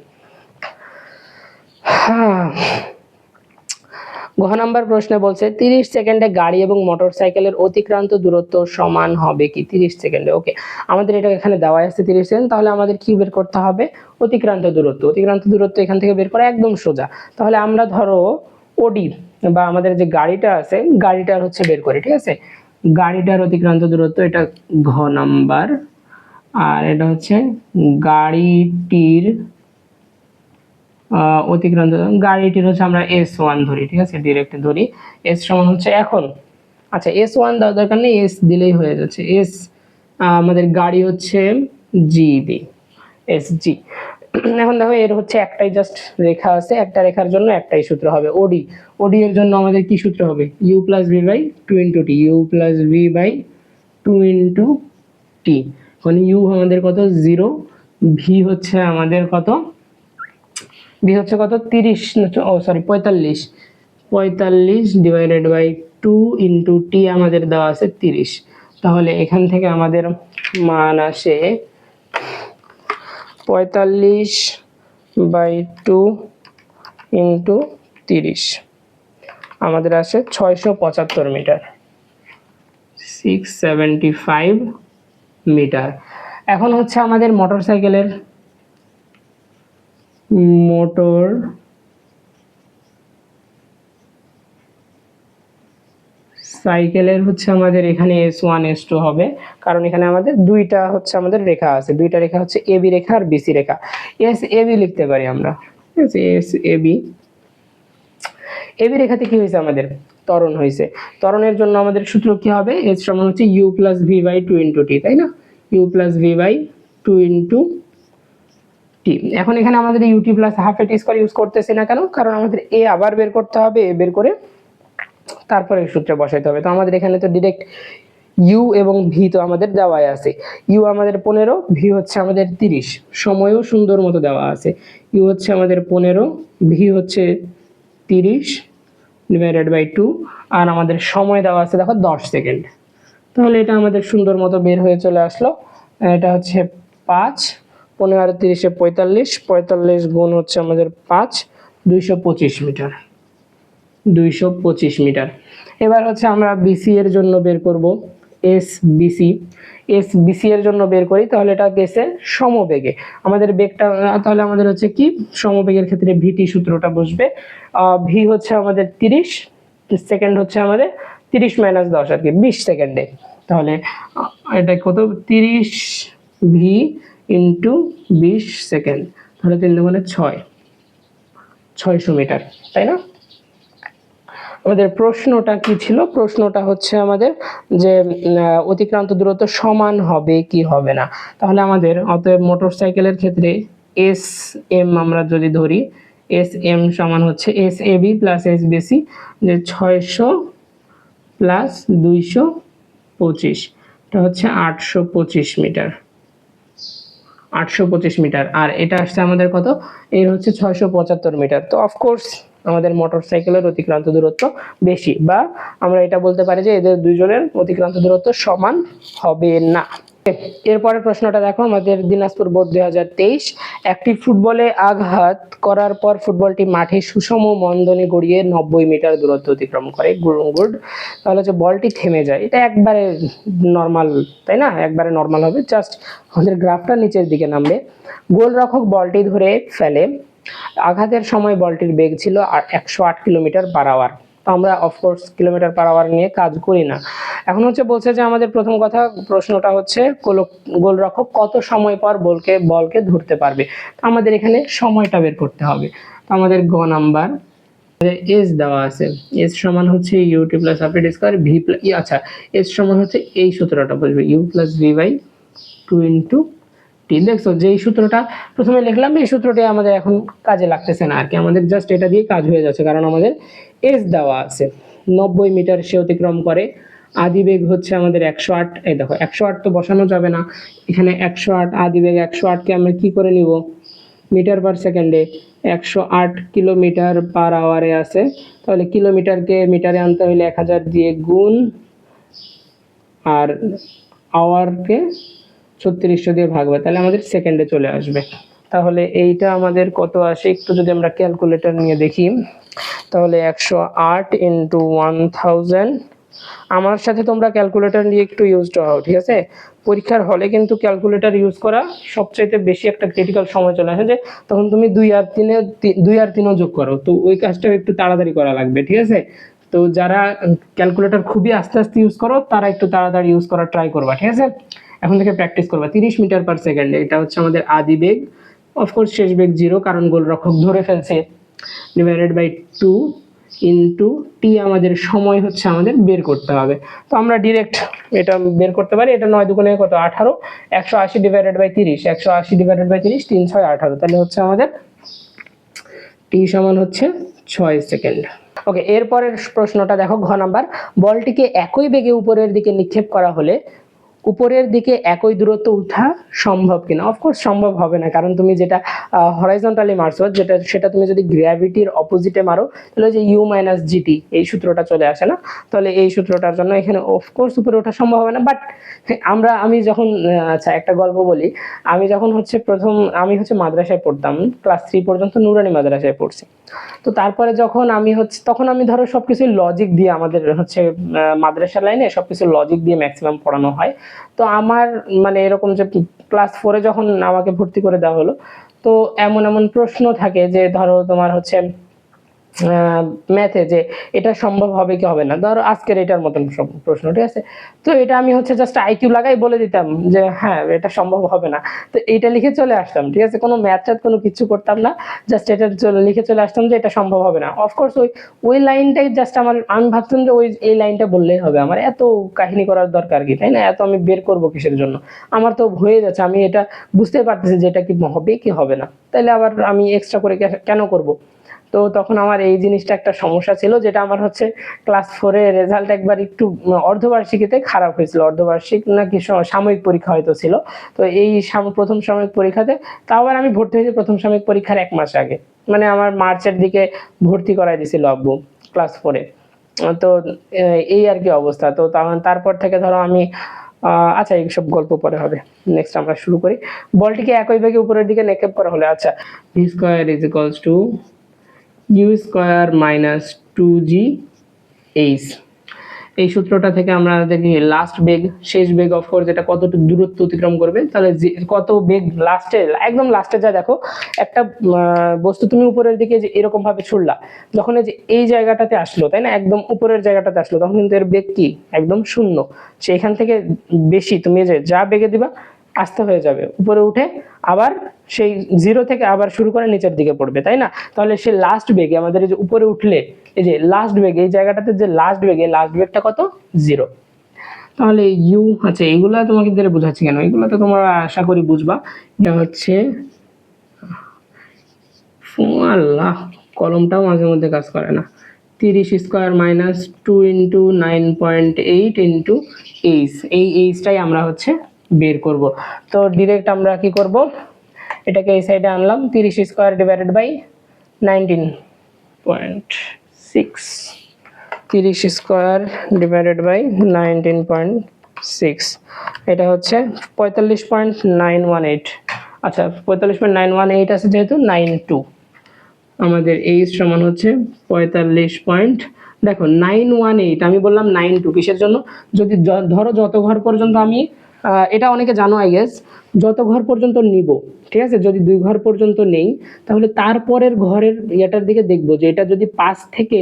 ঘ নাম্বার প্রশ্নে বলছে 30 সেকেন্ডে গাড়ি এবং মোটরসাইকেলের অতিক্রান্ত দূরত্ব সমান হবে কি 30 সেকেন্ডে। ওকে, আমাদের এটা এখানে দেওয়া আছে 30 সেকেন্ড, তাহলে আমাদের কি বের করতে হবে, অতিক্রান্ত দূরত্ব এখান থেকে বের করা একদম সোজা। তাহলে আমরা ধরো ওডি বা আমাদের যে গাড়িটা আছে গাড়িটার হচ্ছে বের করি, ঠিক আছে। গাড়িটার অতিক্রান্ত দূরত্ব, এটা ঘ নাম্বার, আর এটা হচ্ছে গাড়িটির অতিক্রান্ত, গাড়িটির হচ্ছে আমরা S1 ধরি, ঠিক আছে, ডিরেক্ট ধরি। S সমান হচ্ছে এখন, আচ্ছা S1 দেওয়ার দরকার নেই, S দিলেই হয়ে যাচ্ছে। S আমাদের গাড়ি হচ্ছে জি দি, SG। এখন দেখো এর হচ্ছে একটাই জাস্ট রেখা আছে, একটা রেখার জন্য একটাই সূত্র হবে ওডি এর জন্য আমাদের কি সূত্র হবে, U plus V by 2 into T, U plus V by 2 into T. এখন ইউ আমাদের কত 0, ভি হচ্ছে আমাদের কত, ভি হচ্ছে কত 45 ডিভাইডেড বাই 2 ইন্টু টি আমাদের দেওয়া আছে 30। তাহলে এখান থেকে আমাদের মান আসে 45/2 ইন্টু 30, আমাদের আসে 675 মিটার, 675 মিটার। এখন হচ্ছে আমাদের মোটর সাইকেলের হচ্ছে আমাদের এখানে S1 S2 হবে, কারণ এখানে আমাদের দুইটা হচ্ছে আমাদের রেখা আছে, দুইটা রেখা হচ্ছে AB রেখা আর BC রেখা। SAB লিখতে পারি আমরা, ঠিক আছে, AB রেখাতে কি হয়েছে, আমাদের ত্বরণ হয়েছে। ত্বরণের জন্য আমাদের সূত্র কি হবে, S সমান হচ্ছে U plus V by 2 into T, তাই না, U plus V by 2 into T. এখন এখানে আমাদের UT plus half AT square use করতেছি না কেন, কারণ আমাদের A আবার বের করতে হবে, A বের করে তারপরে সূত্রে বসাইতে হবে। তো আমাদের এখানে তো ডিরেক্ট ইউ এবং ভি তো আমাদের দেওয়াই আছে, ইউ আমাদের 15, ভি হচ্ছে আমাদের 30, সময়ও সুন্দর মতো দেওয়া আছে। ইউ হচ্ছে আমাদের 15, ভি হচ্ছে 30 ডিভাইডেড বাই 2, আর আমাদের সময় দেওয়া আছে দেখো 10 সেকেন্ড। তাহলে এটা আমাদের সুন্দর মতো বের হয়ে চলে আসলো। এটা হচ্ছে 5, 15 আর 30 45 গুণ হচ্ছে আমাদের 5, 225 মিটার, 225 মিটার। এবার হচ্ছে আমরা বিসি এর জন্য বের করব, এসবিসি এর জন্য বের করি, তাহলে এটা গেছে সমবেগে, আমাদের বেগটা, তাহলে আমাদের হচ্ছে কি সমবেগের ক্ষেত্রে ভিটি সূত্রটা বসবে, ভি হচ্ছে আমাদের 30 সেকেন্ড, হচ্ছে আমাদের 30 মাইনাস 10 আর কি 20 সেকেন্ডে। তাহলে এটা কত 30 ভি ইন্টু 20 সেকেন্ড, তাহলে 3 দুগুণে 6, 600 মিটার, তাই না? আমাদের প্রশ্নটা কি ছিল? প্রশ্নটা হচ্ছে আমাদের যে অতিক্রান্ত দূরত্ব সমান হবে কি হবে না। তাহলে আমাদের অতএব মোটরসাইকেলের ক্ষেত্রে এস এম আমরা যদি ধরি, এস এম সমান হচ্ছে S A B plus S BC, যে 600 প্লাস 225, এটা হচ্ছে 825 মিটার, 825 মিটার। আর এটা আসছে আমাদের কত? এর হচ্ছে 675 মিটার। তো অফকোর্স আমাদের মোটরসাইকেলের অতিক্রান্ত দূরত্ব বেশি, বা আমরা এটা বলতে পারি যে এদের দুইজনের অতিক্রান্ত দূরত্ব সমান হবে না। এরপরের প্রশ্নটা দেখো, আমাদের দিনাজপুর বোর্ড 2023, একটি ফুটবলে আঘাত করার পর ফুটবলটি মাঠে সুষম মন্দনে গড়িয়ে 90 মিটার দূরত্ব অতিক্রম করে। গুড। তাহলে হচ্ছে বলটি থেমে যায়, এটা একবারে নর্মাল, তাই না? একবারে নর্মাল হবে, জাস্ট আমাদের গ্রাফটা নিচের দিকে নামবে। গোলরক্ষক বলটি ধরে ফেলে, আঘাতের সময় বলটির বেগ ছিল 108 কিলোমিটার পার আওয়ার। তো আমরা অফকোর্স কিলোমিটার পার আওয়ার নিয়ে কাজ করি না। এখন হচ্ছে বলছে যে আমাদের প্রথম কথা, প্রশ্নটা হচ্ছে গোলরক্ষক কত সময় পর বলকে ধরতে পারবে। তো আমাদের এখানে সময়টা বের করতে হবে। তো আমাদের গ নাম্বার এস দেওয়া আছে, এস সমান হচ্ছে UT plus half AT square V plus, আচ্ছা, এস সমান হচ্ছে এই সূত্রটা বলবে, U plus V by 2 into T. দেখছো যে এই সূত্রটা প্রথমে লিখলাম, এই সূত্রটি আমাদের এখন কাজে লাগতেছে না আর কি, আমাদের জাস্ট এটা দিয়ে কাজ হয়ে যাচ্ছে, কারণ আমাদের এস দেওয়া আছে 90 মিটার সে অতিক্রম করে। আদি বেগ হচ্ছে আমাদের 108, এই দেখো 108 তো বসানো যাবে না এখানে, 108 আদি বেগ, 108কে আমরা কি করে নিব মিটার পার সেকেন্ডে, 108 কিলোমিটার পার আওয়ারে আছে। তাহলে কিলোমিটারকে মিটারে আনতে হলে 1000 দিয়ে গুণ, আর আওয়ারকে 3600 দিয়ে ভাগবে, তাহলে আমাদের সেকেন্ডে চলে আসবে। তাহলে এইটা আমাদের কত আসে একটু যদি আমরা ক্যালকুলেটর নিয়ে দেখি, তাহলে 108 ইন্টু 1000, আমার সাথে তোমরা ক্যালকুলেটর নিয়ে একটু ইউজড হও, ঠিক আছে? পরীক্ষার হলে কিন্তু ক্যালকুলেটর ইউজ করা সবচাইতে বেশি একটা ক্রিটিক্যাল সময় চলে আসে, যে তখন তুমি 2 আর 3ও যোগ করো, তো ওই কাজটা একটু তাড়াতাড়ি করা লাগবে, ঠিক আছে? তো যারা ক্যালকুলেটর খুবই আস্তে আস্তে ইউজ করো, তারা একটু তাড়াতাড়ি ইউজ করার ট্রাই করবা, ঠিক আছে? এখন থেকে প্র্যাকটিস করবা। 30 মিটার পার সেকেন্ডে, এটা হচ্ছে আমাদের আদি বেগ, অফকোর্স শেষ বেগ 0 কারণ গোলরক্ষক ধরে ফেলছে, ডিভাইডেড বাই 2 ইন্টু টি, আমাদের সময় হচ্ছে আমাদের বের করতে হবে। তো আমরা ডিরেক্ট এটা বের করতে পারি, এটা 9 দুগুণে কত 18, 180 ডিভাইডেড বাই 30, 180 ডিভাইডেড বাই 30, 3 6 18, তাহলে হচ্ছে আমাদের টি সমান হচ্ছে 6 সেকেন্ড। ওকে, এরপরের প্রশ্নটা দেখো, ঘ নাম্বার, বলটিকে একই বেগে উপরের দিকে নিক্ষেপ করা হলে উপরের দিকে একই দূরত্ব উঠা সম্ভব কিনা? অফকোর্স সম্ভব হবে না, কারণ তুমি যেটা হরাইজন্টালি মারছো, সেটা তুমি যদি গ্র্যাভিটির অপোজিটে মারো, তাহলে যে ইউ মাইনাস জিটি এই সূত্রটা চলে আসে না, তাহলে এই সূত্রটার জন্য এখানে অফকোর্স উপরে ওঠা সম্ভব হবে না। বাট আমি যখন আচ্ছা একটা গল্প বলি, আমি যখন হচ্ছে আমি হচ্ছে মাদ্রাসায় পড়তাম, ক্লাস 3 পর্যন্ত নুরানি মাদ্রাসায় পড়ছি। তো তারপরে যখন তখন আমি ধরো সবকিছু লজিক দিয়ে, আমাদের হচ্ছে মাদ্রাসা লাইনে সবকিছু লজিক দিয়ে ম্যাক্সিমাম পড়ানো হয়। তো আমার মানে এরকম যে ক্লাস 4-এ যখন আমাকে ভর্তি করে দেওয়া হলো, তো এমন এমন প্রশ্ন থাকে যে ধরো তোমার হচ্ছে ম্যাথে যে এটা সম্ভব হবে কি হবে না, ধরো আজকের এটার মতন প্রশ্ন, ঠিক আছে? তো এটা আমি হচ্ছে জাস্ট আইকিউ লাগাই বলে দিতাম যে হ্যাঁ এটা সম্ভব হবে না, তো এটা লিখে চলে আসতাম, ঠিক আছে? কোনো ম্যাথ কোনো কিছু করতাম না, জাস্ট এটা লিখে চলে আসতাম যে এটা সম্ভব হবে না। অফকোর্স ওই লাইনটাই জাস্ট আমি ভাবতাম যে এই লাইনটা বললেই হবে, আমার এত কাহিনী করার দরকার কি, তাই না? এত আমি বের করবো কিসের জন্য, আমার তো হয়ে যাচ্ছে, আমি এটা বুঝতে পারতেছি যে এটা কি হবে কি হবে না, তাইলে আবার আমি এক্সট্রা করে কেন করব? তো তখন আমার এই জিনিসটা একটা সমস্যা ছিল, যেটা আমার হচ্ছে ক্লাস 4-এ রেজাল্ট একবার একটু অর্ধবার্ষিকীতে খারাপ হয়েছিল, অর্ধবার্ষিক নাকি সাময়িক পরীক্ষা হয়তো ছিল। তো এই প্রথম সাময়িক পরীক্ষাতে, তাও আবার আমি ভর্তি হয়েছি প্রথম সাময়িক পরীক্ষার 1 মাস আগে, মানে আমার মার্চের দিকে ভর্তি করাই দিয়েছিল আব্বু ক্লাস 4-এ। তো এই আর কি অবস্থা। তো তারপর থেকে ধরো আমি আচ্ছা এইসব গল্প পরে হবে, নেক্সট আমরা শুরু করি। বলটিকে একই বেগে উপরের দিকে নিক্ষেপ করা হলে, আচ্ছা, V square is equals to you square minus 2জি এইচ, এই সূত্রটা থেকে আমরা দেখি লাস্ট বেগ, শেষ বেগ অফকোর্স যেটা কতটুকু দূরত্ব অতিক্রম করবে, তাহলে কত বেগ লাস্টে, একদম লাস্টে যা দেখো, একটা বস্তু তুমি উপরের দিকে যে এরকম ভাবে ছুড়লা, যখন এই জায়গাটাতে আসলো, তাই না, একদম উপরের জায়গাটাতে আসলো, তখন কিন্তু এর বেগ কি একদম শূন্য। সেইখান থেকে বেশি তুমি যা বেগে দিবা আস্তে হয়ে যাবে, উপরে উঠে আবার সেই 0 থেকে আবার শুরু করে নিচের দিকে পড়বে, তাই না? তাহলে সে লাস্ট বেগে আমাদের এই যে উপরে উঠলে এই যে লাস্ট বেগ, এই জায়গাটাতে যে লাস্ট বেগটা কত? 0। তাহলে ইউ, আচ্ছা এইগুলা তোমাকে ধরে বোঝাচ্ছি কেন, এগুলো তো তোমরা আশা করি বুঝবা। এটা হচ্ছে আল্লাহ, কলমটাও মাঝে মধ্যে কাজ করে না। 30 square minus 2 into 9.8 into H, এই এইচটাই আমরা হচ্ছে বের করব। তো ডিরেক্ট আমরা কি করব, এটাকে এই সাইডে আনলাম, 30 square divided by 19.6, 30 square divided by 19.6, এটা হচ্ছে 45.918। আচ্ছা 45.918 আছে যেহেতু 92, আমাদের এইচ সমান হচ্ছে 45 পয়েন্ট, দেখো 918, আমি বললাম 92 কিসের জন্য, যদি ধরো যত ঘর পর্যন্ত আমি এটা অনেকে জানো আই গেস, যত ঘর পর্যন্ত নিব, ঠিক আছে, যদি 2 ঘর পর্যন্ত নেই তাহলে তারপরের ঘরের এটার দিকে দেখব যে এটা যদি 5 থেকে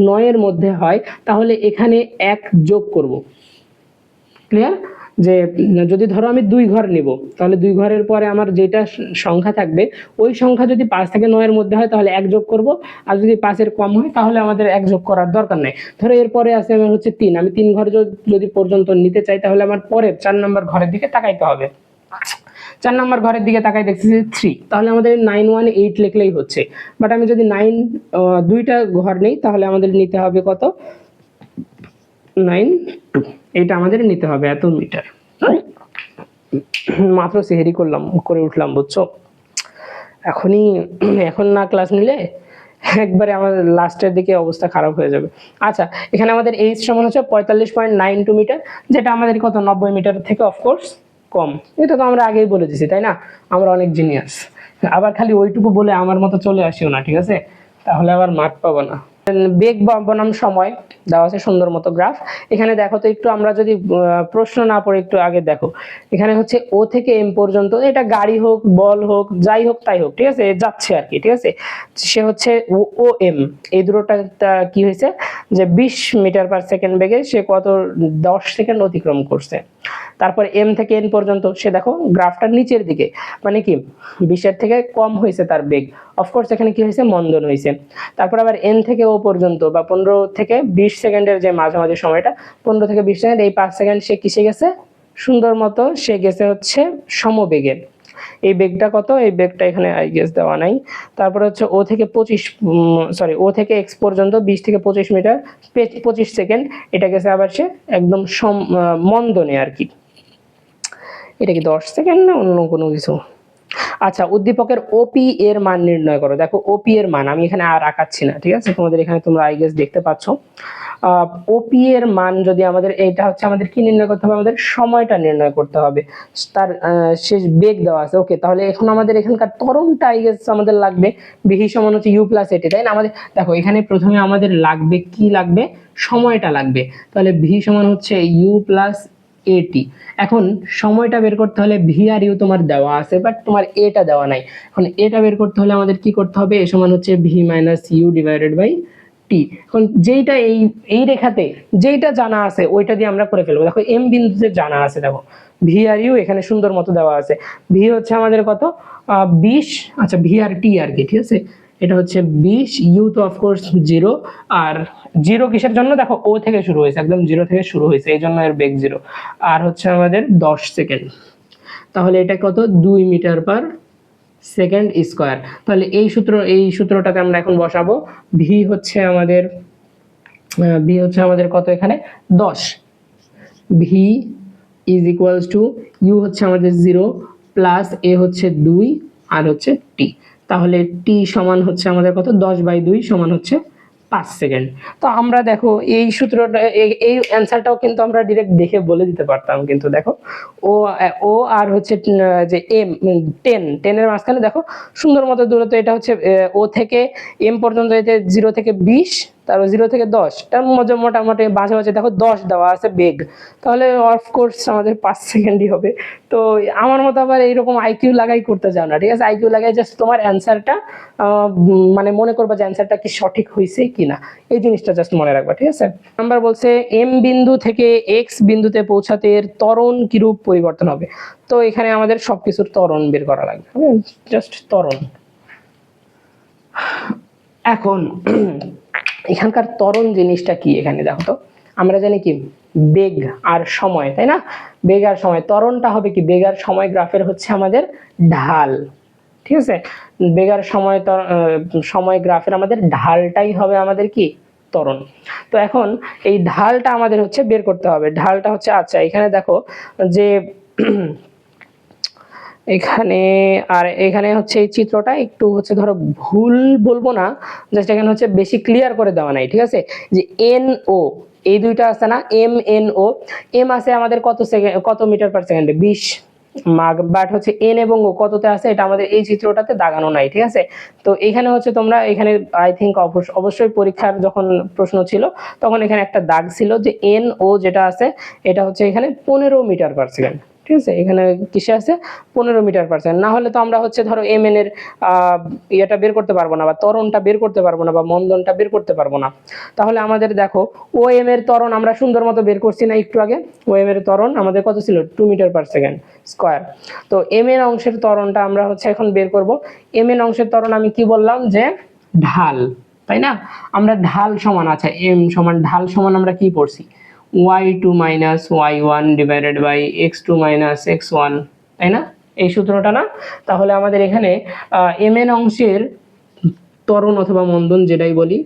9 এর মধ্যে হয় তাহলে এখানে 1 যোগ করব। ক্লিয়ার? যে যদি ধরো আমি 2 ঘর নিব তাহলে 2 ঘরের পরে আমার যেটা সংখ্যা থাকবে ওই সংখ্যা যদি 5 থেকে 9 এর মধ্যে হয় তাহলে 1 যোগ করব, আর যদি 5 এর কম হয় তাহলে আমাদের 1 যোগ করার দরকার নাই। ধরো এরপরে আছে আমার হচ্ছে 3, আমি 3 ঘর যদি পর্যন্ত নিতে চাই তাহলে আমার পরের 4 নম্বর ঘরের দিকে তাকাইতে হবে। 4 নম্বর ঘরের দিকে তাকাই দেখছি 3, তাহলে আমাদের 918 লিখলেই হচ্ছে। বাট আমি যদি 2টা ঘর নেই তাহলে আমাদের নিতে হবে কত? 92, এটা আমাদের নিতে হবে এত মিটার। মাত্র সেহেরি করে উঠলাম বুঝছো, এখন না ক্লাস নিলে একবারে আমাদের লাস্টের দিকে অবস্থা খারাপ হয়ে যাবে। আচ্ছা এখানে আমাদের এইচ সমান হচ্ছে 45.92 মিটার, যেটা আমাদের কত 90 মিটার থেকে অফকোর্স কম। এটা তো আমরা আগেই বলে দিছি, তাই না? আমরা অনেক জিনিয়াস। আবার খালি ওইটুকু বলে আমার মতো চলে আসিও না, ঠিক আছে? তাহলে আবার মার্ক পাবো না। বেগ বনাম সময় দেওয়া আছে সুন্দর মতো গ্রাফ। এখানে দেখো তো একটু, আমরা যদি প্রশ্ন না পড়ে একটু আগে দেখো, এখানে হচ্ছে ও থেকে এম পর্যন্ত, এটা গাড়ি হোক বল হোক যাই হোক তাই হোক, ঠিক আছে, যাচ্ছে আর কি, ঠিক আছে। সে হচ্ছে ও এম, এই দূরটা কি হয়েছে যে 20 মিটার পার সেকেন্ড বেগে সে কত 10 সেকেন্ড অতিক্রম করছে। তারপর এম থেকে এন পর্যন্ত সে দেখো গ্রাফটার নিচের দিকে, মানে কি 20-এর থেকে কম হয়েছে তার বেগ, অফকোর্স এখানে কি হয়েছে মন্দন হয়েছে। তারপর আবার এন থেকে ও পর্যন্ত বা 15 থেকে 20 সেকেন্ডের যে মাঝামাঝি সময়টা, 15 থেকে 20 সেকেন্ড, এই 5 সেকেন্ড সে কিসে গেছে সুন্দর মতো, সে গেছে হচ্ছে সমবেগে। এই বেগটা কত, এই বেগটা এখানে আই গেস দেওয়া নাই। তারপর হচ্ছে ও থেকে ও থেকে এক্স পর্যন্ত 20 থেকে 25 মিটার 25 সেকেন্ড, এটা গেছে আবার সে একদম মন্দনে আর কি। এটা কি 10 সেকেন্ড না অন্য কোনো কিছু? আচ্ছা উদ্দীপকের ওপি এর মান নির্ণয় করো। দেখো ওপি এর মান আমি এখানে আর আঁকাচ্ছি না, ঠিক আছে, তোমাদের এখানে তোমরা আই গেস দেখতে পাচ্ছ। ওপি এর মান যদি আমাদের, এটা হচ্ছে আমাদের কি নির্ণয় করতে হবে, আমাদের সময়টা নির্ণয় করতে হবে, তার শেষ বেগ দেওয়া আছে। ওকে, তাহলে এখন আমাদের এখানকার ত্বরণটা আই গেস আমাদের লাগবে ভি সমান হচ্ছে ইউ প্লাস এটি, তাই না? আমাদের দেখো এখানে প্রথমে আমাদের লাগবে কি, লাগবে সময়টা লাগবে, তাহলে ভি সমান হচ্ছে ইউ প্লাস এটি। এখন সময়টা বের করতে হলে ভি আর ইউ তোমার দেওয়া আছে, বাট তোমার এটা দেওয়া নাই। এখন এটা বের করতে হলে আমাদের কি করতে হবে, এ সমান হচ্ছে V minus U divided by T. এখন যেইটা এই রেখাতে যেইটা জানা আছে ওইটা দিয়ে আমরা করে ফেলবো। দেখো এম বিন্দুতে জানা আছে, দেখো ভি আর ইউ এখানে সুন্দর মতো দেওয়া আছে। ভি হচ্ছে আমাদের কত 20, আচ্ছা ভি আর টি আর কি, ঠিক আছে, এটা হচ্ছে 20, ইউ তো অফকোর্স 0, আর 0 কিসের জন্য, দেখো ও থেকে শুরু হয়েছে, একদম 0 থেকে শুরু হয়েছে, এই জন্য এর বেগ 0, আর হচ্ছে আমাদের 10 সেকেন্ড, তাহলে এটা কত 2 মিটার পার সেকেন্ড স্কোয়ার। তাহলে এই সূত্রটাকে আমরা এখন বসাবো। ভি হচ্ছে আমাদের কত এখানে 10, v is equals to u হচ্ছে আমাদের 0 প্লাস এ হচ্ছে 2 আর হচ্ছে টি, তাহলে টি সমান হচ্ছে আমাদের কত 10/2 সমান হচ্ছে 5 সেকেন্ড। তো আমরা দেখো এই সূত্রটা, এই অ্যান্সারটাও কিন্তু আমরা ডিরেক্ট দেখে বলে দিতে পারতাম, কিন্তু দেখো ও আর হচ্ছে যে এম 10 এর মাঝখানে দেখো সুন্দর মতো দূরত্ব, এটা হচ্ছে ও থেকে এম পর্যন্ত, এতে 0 থেকে 20, তারপর 0 থেকে 10, তার মোটামুটি মাঝে মাঝে দেখো 10 দেওয়া আছে বেগ, তাহলে অফকোর্স আমাদের 5 সেকেন্ডই হবে। তো আমার মতো আবার এইরকম আইকিউ লাগাই করতে যাও না, ঠিক আছে? আইকিউ লাগাই জাস্ট তোমার অ্যান্সারটা মানে মনে করবা যে অ্যান্সারটা কি সঠিক হয়েছে কিনা, এই জিনিসটা জাস্ট মনে রাখবা, ঠিক আছে? নাম্বার বলছে এম বিন্দু থেকে এক্স বিন্দুতে পৌঁছাতে এর ত্বরণ কিরূপ পরিবর্তন হবে। তো এখানে আমাদের সবকিছুর ত্বরণ বের করা লাগবে, জাস্ট ত্বরণ। এখন এখানকার ত্বরণ জিনিসটা কি এখানে দেখো তো, আমরা জানি কি বেগ আর সময়, তাই না? বেগ আর সময়, ত্বরণটা হবে কি বেগ আর সময় গ্রাফের হচ্ছে আমাদের ঢাল, ঠিক আছে? বেগ আর সময় গ্রাফের আমাদের ঢালটাই হবে আমাদের কি ত্বরণ। তো এখন এই ঢালটা আমাদের হচ্ছে বের করতে হবে। ঢালটা হচ্ছে, আচ্ছা এখানে দেখো যে এখানে হচ্ছে এই চিত্রটা একটু হচ্ছে ধরো ভুল বলবো না, জাস্ট এখানে হচ্ছে বেশি ক্লিয়ার করে দেওয়া নাই, ঠিক আছে? যে এন ও এই দুইটা আছে না, এম এন ও, এম আছে আমাদের কত মিটার পার সেকেন্ডে 20, বাট হচ্ছে এন এবং ও কততে আছে এটা আমাদের এই চিত্রটাতে দাগানো নাই, ঠিক আছে? তো এখানে হচ্ছে তোমরা এখানে আই থিঙ্ক অবশ্যই পরীক্ষার যখন প্রশ্ন ছিল তখন এখানে একটা দাগ ছিল যে এন ও যেটা আছে এটা হচ্ছে এখানে 15 মিটার পার সেকেন্ড, ঠিক আছে? এখানে কিসে আছে 15 মিটার পার সেকেন্ড। না হলে তো আমরা হচ্ছে ধরো এম এন এর ইয়েটা বের করতে পারবো না, বা ত্বরণটা বের করতে পারবো না, বা মন্দনটা বের করতে পারবো না। তাহলে আমাদের দেখো ও এম এর ত্বরণ আমরা সুন্দর মতো বের করছি না একটু আগে? ও এম এর ত্বরণ আমাদের কত ছিল 2 মিটার পার সেকেন্ড স্কয়ার। তো এম এন অংশের ত্বরণটা আমরা হচ্ছে এখন বের করব। এম এন অংশের ত্বরণ আমি কি বললাম যে ঢাল, তাই না? আমরা ঢাল সমান, আচ্ছা এম সমান ঢাল সমান আমরা কি পড়ছি y2 minus y1 divided by x2 minus x1, তাই না? এই সূত্রটা না? তাহলে আমাদের এখানে এম এন অংশের ত্বরণ অথবা মন্দন যেটাই বলি,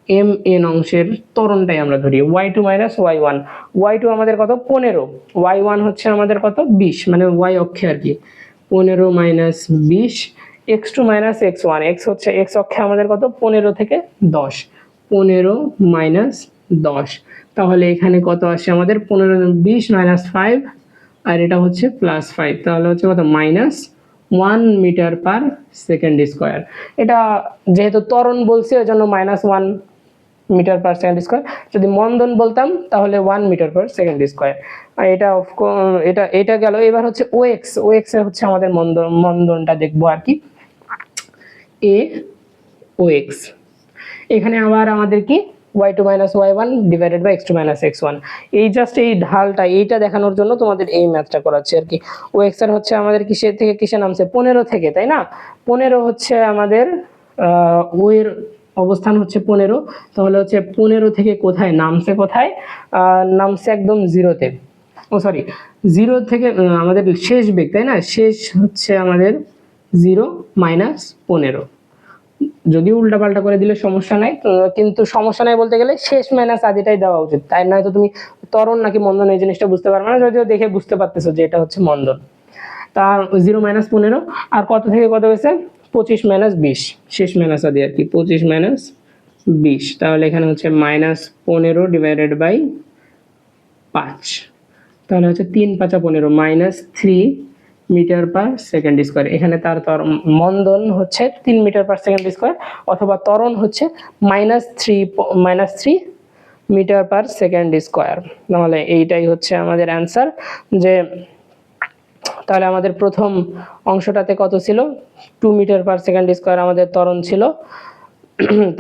এম এন অংশের ত্বরণটাই আমরা ধরি y2 minus y1। y2 আমাদের কত 15, y1 হচ্ছে আমাদের কত 20, মানে y অক্ষে আর কি 15 minus 20, x2 minus x1, x হচ্ছে x অক্ষে আমাদের কত 15 থেকে 10, 15 minus 10, তাহলে এখানে কত আসে আমাদের 15 20 minus 5, আর এটা হচ্ছে প্লাস 5, তাহলে হচ্ছে কত minus 1 metre per second square. এটা যেহেতু ত্বরণ বলছি ওই জন্য -1 মিটার পার সেকেন্ড স্কয়ার, যদি মন্দন বলতাম তাহলে 1 মিটার পার সেকেন্ড স্কয়ার। আর এটা এটা গেল। এবার হচ্ছে ওএক্স, ওএক্স এর হচ্ছে আমাদের মন্দনটা দেখবো আর কি, এ ওএক্স। এখানে আবার আমাদের কি y2 minus y1 divided by x2 minus x1, এই জাস্ট এই ঢালটা এইটা দেখানোর জন্য তোমাদের এই ম্যাথটা করাচ্ছি আর কি। ওএক্স এর হচ্ছে আমাদের কিসের থেকে কিসে নামছে 15 থেকে, তাই না? 15 হচ্ছে আমাদের ও এর অবস্থান হচ্ছে 15, তাহলে হচ্ছে 15 থেকে কোথায় নামছে, কোথায় নামছে একদম জিরোতে, ও সরি 0 থেকে আমাদের শেষ বেগ, তাই না? শেষ হচ্ছে আমাদের 0 minus 15, যদিও উল্টাপাল্টা করে দিলে সমস্যা নাই, কিন্তু সমস্যা নাই বলতে গেলে শেষ মাইনাস আদিটাই দেওয়া উচিত, তাই নয়তো তুমি ত্বরণ নাকি মন্দন এই জিনিসটা বুঝতে পারবে না, যদিও দেখে বুঝতে পারতেছো যে এটা হচ্ছে মন্দন। তার 0 minus 15, আর কত থেকে কত হয়েছে 25 minus 20, শেষ মাইনাস আদি আর কি 25 minus 20, তাহলে এখানে হচ্ছে -15 ডিভাইডেড বাই 5, তাহলে হচ্ছে 3 5 15 -3 মিটার পার সেকেন্ড স্কয়ার। এখানে তার মন্দন হচ্ছে 3 মিটার পার সেকেন্ড স্কয়ার, অথবা ত্বরণ হচ্ছে -3 মিটার পার সেকেন্ড স্কয়ার। তাহলে এইটাই হচ্ছে আমাদের অ্যান্সার। যে তাহলে আমাদের প্রথম অংশটাতে কত ছিল 2 মিটার পার সেকেন্ড স্কয়ার আমাদের ত্বরণ ছিল,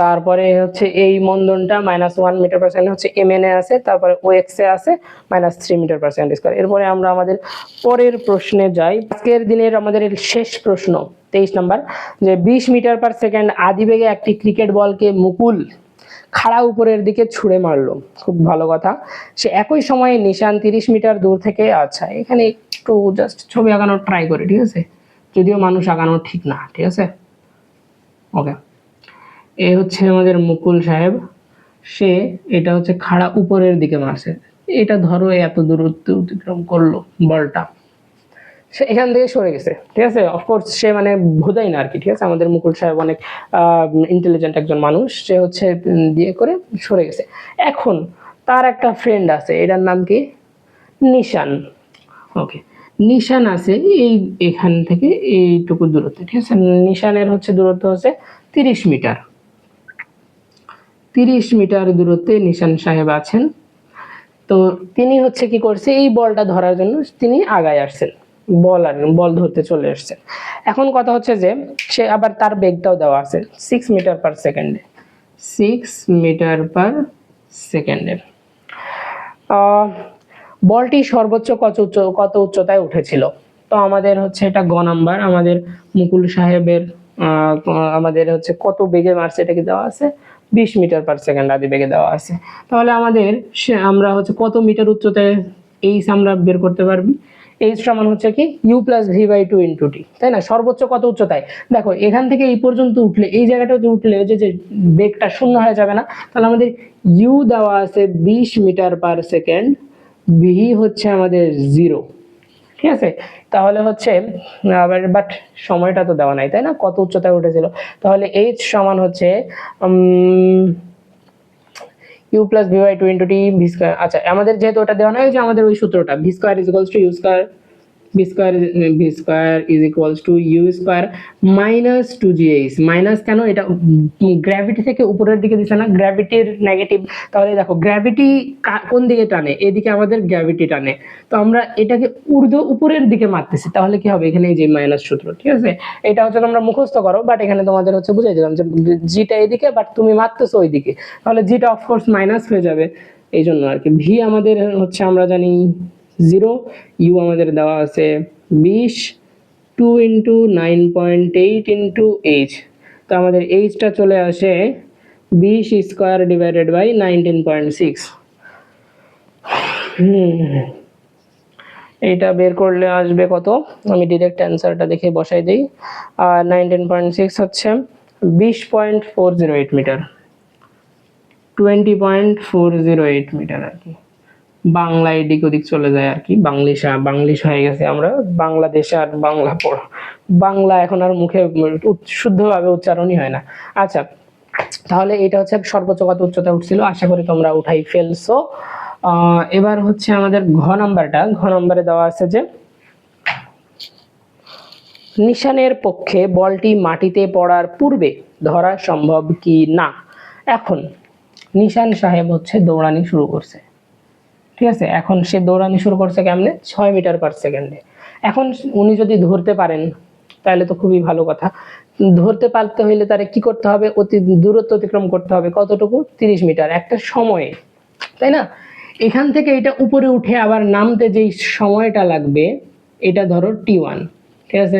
তারপরে হচ্ছে এই মন্দনটা -1 মিটার পার সেকেন্ড হচ্ছে এমএন এ আছে, তারপরে ওএক্স এ আছে -3 মিটার পার সেকেন্ড স্কয়ার। এরপরে আমরা আমাদের পরের প্রশ্নে যাই। আজকের দিনের আমাদের শেষ প্রশ্ন 23 নাম্বার, যে 20 মিটার পার সেকেন্ড আদিবেগে একটি ক্রিকেট বলকে মুকুল খাড়া উপরের দিকে ছুঁড়ে মারলো। খুব ভালো কথা। সে একই সময়ে নিশান 30 মিটার দূর থেকে, আচ্ছা এখানে একটু জাস্ট ছবি আঁকানোর ট্রাই করে, ঠিক আছে? যদিও মানুষ আঁকানো ঠিক না, ঠিক আছে? ওকে, এ হচ্ছে আমাদের মুকুল সাহেব, সে এটা হচ্ছে খাড়া উপরের দিকে মারছে। এটা ধরো এত দূরত্ব অতিক্রম করলো বলটা, সে এখান থেকে সরে গেছে, ঠিক আছে? অফকোর্স সে মানে ভোদাই না আর কি, ঠিক আছে? আমাদের মুকুল সাহেব অনেক ইন্টেলিজেন্ট একজন মানুষ, সে হচ্ছে দিয়ে করে সরে গেছে। এখন তার একটা ফ্রেন্ড আছে, এটার নাম কি নিশান। ওকে, নিশান আছে এই এখান থেকে এইটুকু দূরত্বে, ঠিক আছে? নিশানের হচ্ছে দূরত্ব হচ্ছে 30 মিটার। 30 মিটার দূরত্বে নিশান সাহেব আছেন। তো তিনি হচ্ছে কি করছে, এই বলটা ধরার জন্য তিনি আগায় আসছেন, বল ধরতে চলে আসছেন। এখন কথা হচ্ছে যে সে আবার তার বেগটাও দেওয়া আছে 6 মিটার পার সেকেন্ডে, 6 মিটার পার সেকেন্ডে। বলটি সর্বোচ্চ কত উচ্চতায় উঠেছিল? তো আমাদের হচ্ছে এটা গ নাম্বার, আমাদের মুকুল সাহেবের আমাদের হচ্ছে কত বেগে মারছে এটা কি দেওয়া আছে, 20 মিটার পার সেকেন্ড আদি বেগে দেওয়া আছে। তাহলে আমাদের আমরা হচ্ছে কত মিটার উচ্চতায় এইচ আমরা বের করতে পারবি। এইচ সমান হচ্ছে কি U plus V by two into T, তাই না? সর্বোচ্চ কত উচ্চতায়, দেখো এখান থেকে এই পর্যন্ত উঠলে, এই জায়গাটাতে উঠলে যে বেগটা শূন্য হয়ে যাবে না? তাহলে আমাদের ইউ দেওয়া আছে 20 মিটার পার সেকেন্ড, ভি হচ্ছে আমাদের 0, ঠিক আছে? তাহলে হচ্ছে আবার বাট সময়টা তো দেওয়া নাই, তাই না, কত উচ্চতায় উঠেছিল। তাহলে এইচ সমান হচ্ছে u plus V by two into t v square. আচ্ছা, আমাদের যেহেতু ওটা দেওয়া নাই, যে আমাদের ওই সূত্রটা v square is equals to u square, v square is equals to u square minus 2gh। Minus কেন, এটা গ্র্যাভিটি থেকে উপরের দিকে দিছে না, গ্র্যাভিটির নেগেটিভ। তাহলে দেখো গ্র্যাভিটি কোন দিকে টানে, এদিকে আমাদের গ্র্যাভিটি টানে, তো আমরা এটাকে উপরের দিকে মারতেছি, তাহলে কি হবে, এখানে এই যে মাইনাস সূত্র, ঠিক আছে? এটা হচ্ছে তোমরা মুখস্থ করো, বাট এখানে তোমাদের হচ্ছে বুঝাই দিলাম যে জিটা এদিকে বাট তুমি মারতেছো ওইদিকে, তাহলে জিটা অফকোর্স মাইনাস হয়ে যাবে, এই জন্য আর কি। ভি আমাদের হচ্ছে আমরা জানি 0, ইউ আমাদের দেওয়া আছে 20, 2 ইন্টু 9.8 ইন্টু এইচ, তো আমাদের এইচটা চলে আসে 20 স্কোয়ার ডিভাইডেড বাই 19.6। এইটা বের করলে আসবে কত, আমি ডিরেক্ট অ্যান্সারটা দেখে বসাই দিই। 19.6 হচ্ছে 20.408 মিটার, 20.408 মিটার আর কি। বাংলা এদিক ওদিক চলে যায় আর কি, বাংলিশ হয়ে গেছে আমরা, বাংলাদেশে আর বাংলা এখন আর মুখে শুদ্ধভাবে উচ্চারণই হয় না। আচ্ছা, তাহলে এটা হচ্ছে সর্বোচ্চ কত উচ্চতা উঠছিল, আশা করি তোমরা উঠাই ফেলছো। এবার হচ্ছে আমাদের ঘ নাম্বারে দেওয়া আছে যে নিশানের পক্ষে বলটি মাটিতে পড়ার পূর্বে ধরা সম্ভব কি না। এখন নিশান সাহেব হচ্ছে দৌড়ানি শুরু করছে, ঠিক আছে? এখন সে দৌড়ানি শুরু করছে কেমনে, 6 মিটার পার সেকেন্ডে। এখন উনি যদি ধরতে পারেন তাহলে তো খুবই ভালো কথা। ধরতে পারতে হইলে তারে কি করতে হবে, দূরত্ব অতিক্রম করতে হবে, কতটুকু, 30 মিটার একটা সময়ে, তাই না? এখান থেকে এটা উপরে উঠে আবার নামতে যেই সময়টা লাগবে, এটা ধরো T1, ঠিক আছে?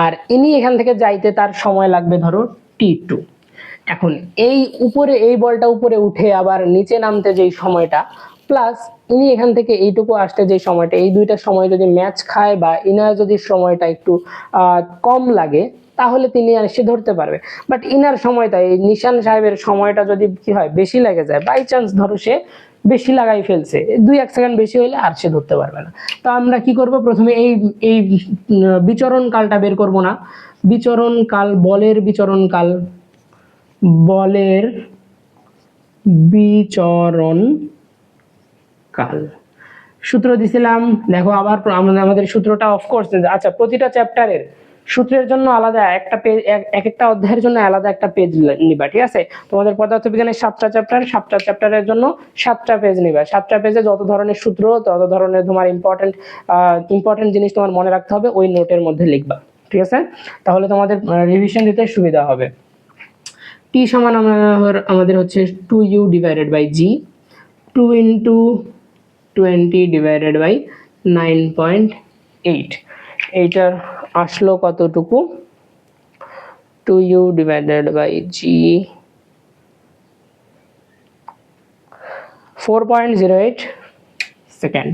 আর ইনি এখান থেকে যাইতে তার সময় লাগবে ধরো T2। এখন এই বলটা উপরে উঠে আবার নিচে নামতে যেই সময়টা, প্লাস ইনি এখান থেকে এইটুকু আসতে যে সময়টা, এই দুইটা সময় যদি ম্যাচ খায় বা ইনার যদি সময়টা একটু কম লাগে, তাহলে তিনি আর সে ধরতে পারবে। বাট ইনার সময়টা, এই নিশান সাহেবের সময়টা যদি কি হয়, বেশি লেগে যায়, বাই চান্স ধরো সে বেশি লাগাই ফেলছে, 2-1 সেকেন্ড বেশি হইলে আর সে ধরতে পারবে না। তো আমরা কি করব, প্রথমে এই বিচরণ কালটা বের করব না, বলের বিচরণ কাল সূত্র দিছিলাম, দেখো আবার আমাদের সূত্রটা অফকোর্স, আচ্ছা প্রতিটা চ্যাপ্টারের সূত্রের জন্য আলাদা একটা পেজ, একটা অধ্যায়ের জন্য আলাদা একটা পেজ নিবা, ঠিক আছে? তোমাদের পদার্থবিজ্ঞানের 7টা চ্যাপ্টারের জন্য 7টা পেজ নিবা, 7টা পেজে যত ধরনের সূত্র, তত ধরনের তোমার ইম্পর্টেন্ট জিনিস তোমার মনে রাখতে হবে, ওই নোটের মধ্যে লিখবা, ঠিক আছে? তাহলে তোমাদের রিভিশন দিতে সুবিধা হবে। টি সমান আমাদের হচ্ছে 2u divided by g, 2 into 20 divided by 9.8, এইটার আসলো কতটুকু, 2u divided by g 4.08 second,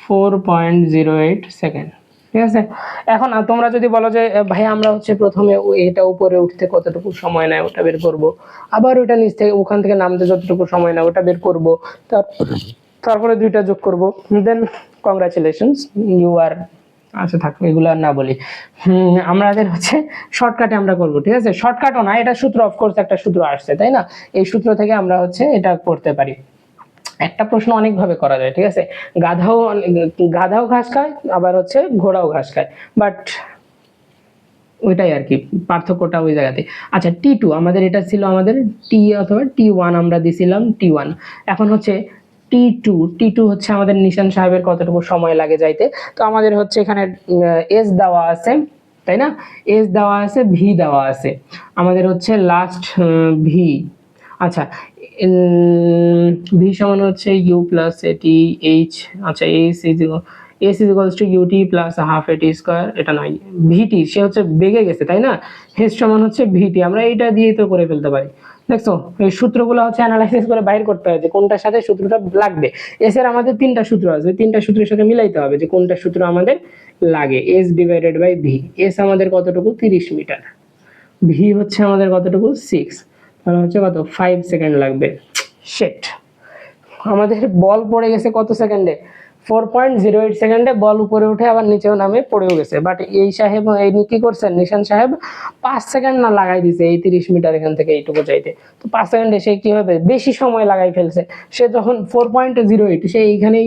4.08 second, ঠিক আছে? এখন তোমরা যদি বলো যে ভাই আমরা হচ্ছে প্রথমে এটা উপরে উঠতে কতটুকু সময় নেয় ওটা বের করব, আবার ওটা নিচ থেকে ওখান থেকে নামতে যতটুকু সময় নেয় ওটা বের করব, তারপরে দুইটা যোগ করব, দেন কংগ্রাচুলেশনস ইউ আর, আচ্ছা থাক এগুলো আর না বলি। আমাদের হচ্ছে শর্টকাটে আমরা করব, ঠিক আছে? শর্টকাটও না, এটা সূত্র, অফকোর্স একটা সূত্র আসছে, তাই না? এই সূত্র থেকে আমরা হচ্ছে এটা করতে পারি। একটা প্রশ্ন অনেকভাবে করা যায়, ঠিক আছে? গাধাও ঘাস খায়, আবার হচ্ছে ঘোড়াও ঘাস খায়, বাট ওইটাই আর কি, পার্থক্যটা ওই জায়গাতে। আচ্ছা T2 আমাদের এটা ছিল আমাদের টি অথবা T1 আমরা দিছিলাম T1। এখন হচ্ছে টি টু হচ্ছে আমাদের নিশান সাহেবের কতটুকু সময় লাগে যাইতে। তো আমাদের হচ্ছে এখানে এস দেওয়া আছে, তাই না, এস দেওয়া আছে, ভি দেওয়া আছে, আমাদের হচ্ছে লাস্ট ভি। আচ্ছা ভি সমান হচ্ছে ইউ প্লাস এটি এইচ, আচ্ছা s is equals to ut plus half এটি স্কোয়ার, এটা নয় ভিটি, সে হচ্ছে বেগে গেছে তাই না, হেস সমান হচ্ছে ভিটি, আমরা এইটা দিয়েই তো করে ফেলতে পারি। দেখছো এই সূত্রগুলো হচ্ছে অ্যানালাইসিস করে বাইর করতে হয় যে কোনটার সাথে সূত্রটা লাগবে। এস এর আমাদের 3টা সূত্র আছে, 3টা সূত্রের সাথে মিলাইতে হবে যে কোনটা সূত্র আমাদের লাগে। S divided by v, s আমাদের কতটুকু 30 মিটার, ভি হচ্ছে আমাদের কতটুকু 6, তাহলে হচ্ছে কত 5 সেকেন্ড লাগবে। শিট, আমাদের বল পড়ে গেছে কত সেকেন্ডে, 4.08 সেকেন্ডে বল উপরে উঠে আবার নিচেও নামে পড়েও গেছে। বাট এই সাহেব এই কি করছেন, নিশান সাহেব 5 সেকেন্ড না লাগাই দিছে এই 30 মিটার এখান থেকে এইটুকু যাইতে। তো 5 সেকেন্ডে সে কি হবে, বেশি সময় লাগাই ফেলছে। সে যখন 4.08 সে এইখানেই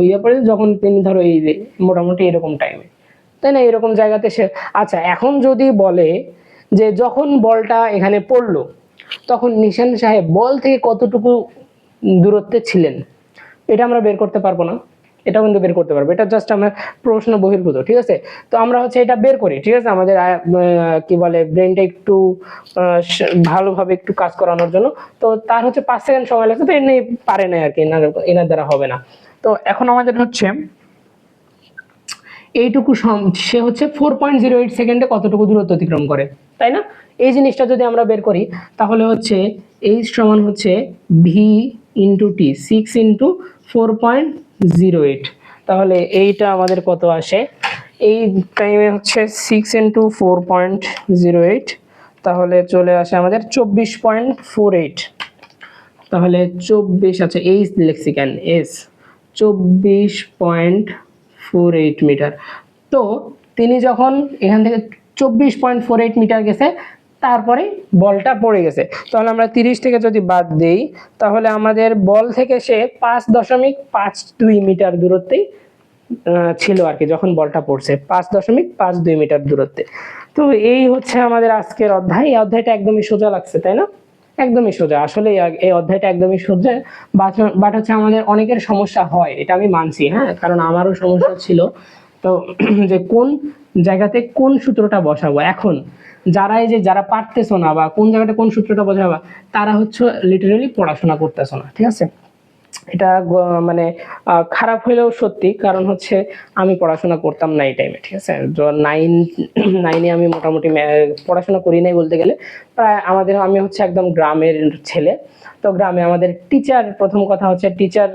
ইয়ে পড়ে, যখন তিনি ধরো এই যে মোটামুটি এরকম টাইমে, তাই না, এরকম জায়গাতে সে। আচ্ছা এখন যদি বলে যে যখন বলটা এখানে পড়লো তখন নিশান সাহেব বল থেকে কতটুকু দূরত্বে ছিলেন, এটা আমরা বের করতে পারবো না, এটা কিন্তু বের করতে পারবো, এটা জাস্ট আমার প্রশ্ন বহির্ভূত, ঠিক আছে। তো আমরা হচ্ছে এটা বের করি, ঠিক আছে, আমাদের কি বলে ব্রেনটা একটু ভালোভাবে একটু কাজ করানোর জন্য। তো তার হচ্ছে 5 সেকেন্ড সময় লাগছে, তো এমনি পারে না আর কি, এনার দ্বারা হবে না। তো এখন আমাদের হচ্ছে এইটুকু সে হচ্ছে 4.08 সেকেন্ডে কতটুকু দূরত্ব অতিক্রম করে, তাই না। এই জিনিসটা যদি আমরা বের করি তাহলে হচ্ছে এইচ সমান হচ্ছে ভি ইন্টু টি, 6 ইন্টু 4.08, তাহলে এইটা আমাদের কত আসে, এই টাইমে হচ্ছে 6 ইন্টু 4.08, তাহলে চলে আসে আমাদের 24.48, তাহলে 24, আচ্ছা এইচ লিখছি কেন, এস 24.48 মিটার। তো তিনি যখন এখান থেকে 24.48 মিটার গেছে, তারপরে বলটা পড়ে গেছে, তাহলে আমরা 30 থেকে যদি বাদ দেই তাহলে আমাদের বল থেকে সে 5.52 মিটার দূরত্বেই ছিল আর কি, যখন বলটা পড়ছে 5.52 মিটার দূরত্বে। তো এই হচ্ছে আমাদের আজকের অধ্যায়। এই অধ্যায়টা একদমই সোজা লাগছে তাই না, একদমই সোজা, আসলে এই অধ্যায়টা একদমই সোজা। বাট হচ্ছে আমাদের অনেকের সমস্যা হয়, এটা আমি মানছি, হ্যাঁ, কারণ আমারও সমস্যা ছিল। তো যে কোন জায়গাতে কোন সূত্রটা বসাবো, এখন যারা এই যে যারা পারতেছো না বা কোন জায়গাটা কোন সূত্রটা বসাবো, তারা হচ্ছে লিটারেলি পড়াশোনা করতেছো না, ঠিক আছে। এটা মানে খারাপ হইলেও সত্যি, কারণ হচ্ছে আমি পড়াশোনা করতাম না এই টাইমে, ঠিক আছে। নাইনে আমি মোটামুটি পড়াশোনা করি নাই বলতে গেলে, প্রায় আমাদের, আমি হচ্ছে একদম গ্রামের ছেলে। তো গ্রামে আমাদের টিচার, প্রথম কথা হচ্ছে টিচার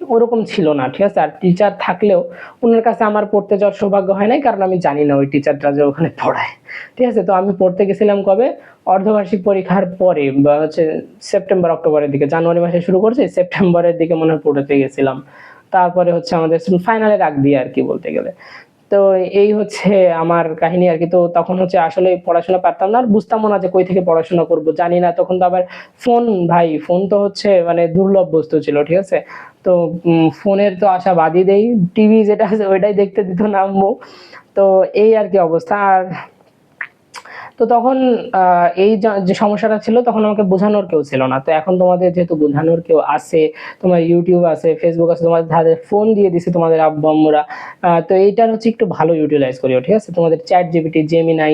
ওরকম ছিল না, ঠিক আছে। আর টিচার থাকলেও ওনার কাছে আমার পড়তে যাওয়ার সৌভাগ্য হয় নাই, কারণ আমি জানি না ওই টিচারটা যে ওখানে পড়ায়, ঠিক আছে। তো আমি পড়তে গেছিলাম কবে, অর্ধবার্ষিক পরীক্ষার পরে, বা হচ্ছে সেপ্টেম্বর অক্টোবরের দিকে, জানুয়ারি মাসে শুরু করছি, সেপ্টেম্বরের দিকে মনে হয় পড়তে গেছিলাম। তারপরে হচ্ছে আমাদের ফাইনালের আগ দিয়ে আর কি বলতে গেলে। তো এই হচ্ছে আমার কাহিনী আর কি। তো তখন হচ্ছে আসলে পড়াশোনা পারতাম না, আর বুঝতামও না যে কই থেকে পড়াশোনা করব, জানি না। তখন তো আবার ফোন, ভাই ফোন তো হচ্ছে মানে দুর্লভ বস্তু ছিল, ঠিক আছে। তো ফোনের তো আশা বাদই দেই, টিভি যেটা আছে ওইটাই দেখতে দিত না আম্মু। তো এই আর কি অবস্থা। আর তো তখন এই যে সমস্যাটা ছিল, তখন আমাকে বোঝানোর কেউ ছিল না। তো এখন তোমাদের যেহেতু বোঝানোর কেউ আছে, তোমার ইউটিউব আছে, ফেসবুক আছে, তোমাদের হাতে ফোন দিয়ে দিছে তোমাদের আব্বু আম্মুরা, তো এইটার হচ্ছে একটু ভালো ইউটিলাইজ করিও, ঠিক আছে। তোমাদের চ্যাট জিপিটি, জেমিনাই,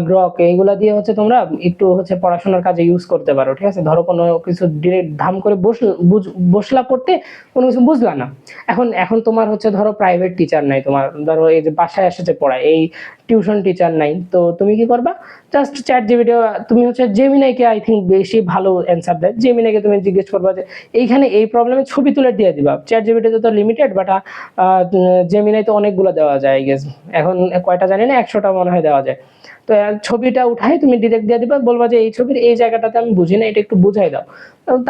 গ্রক, এইগুলা দিয়ে হচ্ছে তোমরা একটু হচ্ছে পড়াশোনার কাজে ইউজ করতে পারো, ঠিক আছে। ধরো কোনো কিছু ডিরেক্ট ধাম করে বসলা পড়তে, কোনো কিছু বুঝলা না, এখন এখন তোমার হচ্ছে ধরো প্রাইভেট টিচার নাই, তোমার ধরো এই যে বাসায় এসে যে পড়ায়, এই টিউশন টিচার নাই, তো তুমি কি করবা, জাস্ট চ্যাট জিপিটি, তুমি হচ্ছে জেমিনাইকে আই থিঙ্ক বেশি ভালো অ্যান্সার দেয়, জেমিনাইকে তুমি জিজ্ঞেস করবা যে এইখানে এই প্রবলেমে ছবি তুলে দিয়ে দিবা। চ্যাট জিপিটি তো লিমিটেড, বাট জেমিনাই তো অনেকগুলো দেওয়া যায়, আই গেস এখন কয়টা জানি না, 100টা মনে হয় দেওয়া যায়। তো ছবিটা উঠাই তুমি ডিরেক্ট দিয়ে দিবা, বলবা যে এই ছবির এই জায়গাটাতে আমি বুঝি না, এটা একটু বুঝাই দাও।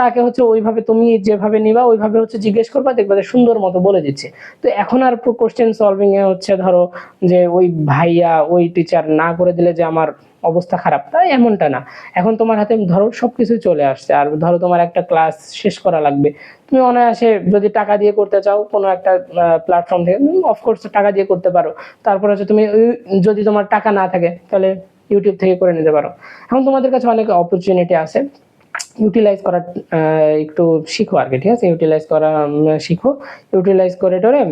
তাকে হচ্ছে ওইভাবে তুমি যেভাবে নিবা ওইভাবে হচ্ছে জিজ্ঞেস করবা, দেখবা যে সুন্দর মতো বলে দিচ্ছে। তো এখন আর কোশ্চেন সলভিং এ হচ্ছে ধরো যে ওই ভাইয়া ওই টিচার না করে দিলে যে আমার অবস্থা খারাপ, তাই এমনটা না। এখন তোমার হাতে ধরো সবকিছু চলে আসছে, আর ধরো তোমার একটা ক্লাস শেষ করা লাগবে, তুমি অনায়াসে যদি টাকা দিয়ে করতে চাও কোনো একটা প্ল্যাটফর্ম থেকে, অফকোর্স টাকা দিয়ে করতে পারো। তারপর হচ্ছে তুমি যদি তোমার টাকা না থাকে তাহলে ইউটিউব থেকে করে নিতে পারো। এখন তোমাদের কাছে অনেক অপরচুনিটি আছে, ইউটিলাইজ করা একটু শিখো আর কি, ঠিক আছে? ইউটিলাইজ করা শিখো, ইউটিলাইজ করে টরে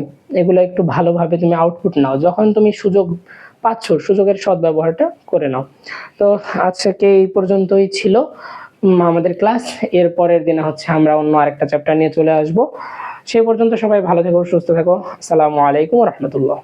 এগুলো একটু ভালোভাবে তুমি আউটপুট নাও, যখন তুমি সুযোগ পাচ্ছ সুযোগের সদ্ব্যবহারটা করে নাও। তো আজকে এই পর্যন্তই ছিল আমাদের ক্লাস। এর পরের দিনে হচ্ছে আমরা অন্য আরেকটা চ্যাপ্টার নিয়ে চলে আসব। সেই পর্যন্ত সবাই ভালো থেকো, সুস্থ থেকো। আসসালামু আলাইকুম রহমতুল্লাহ।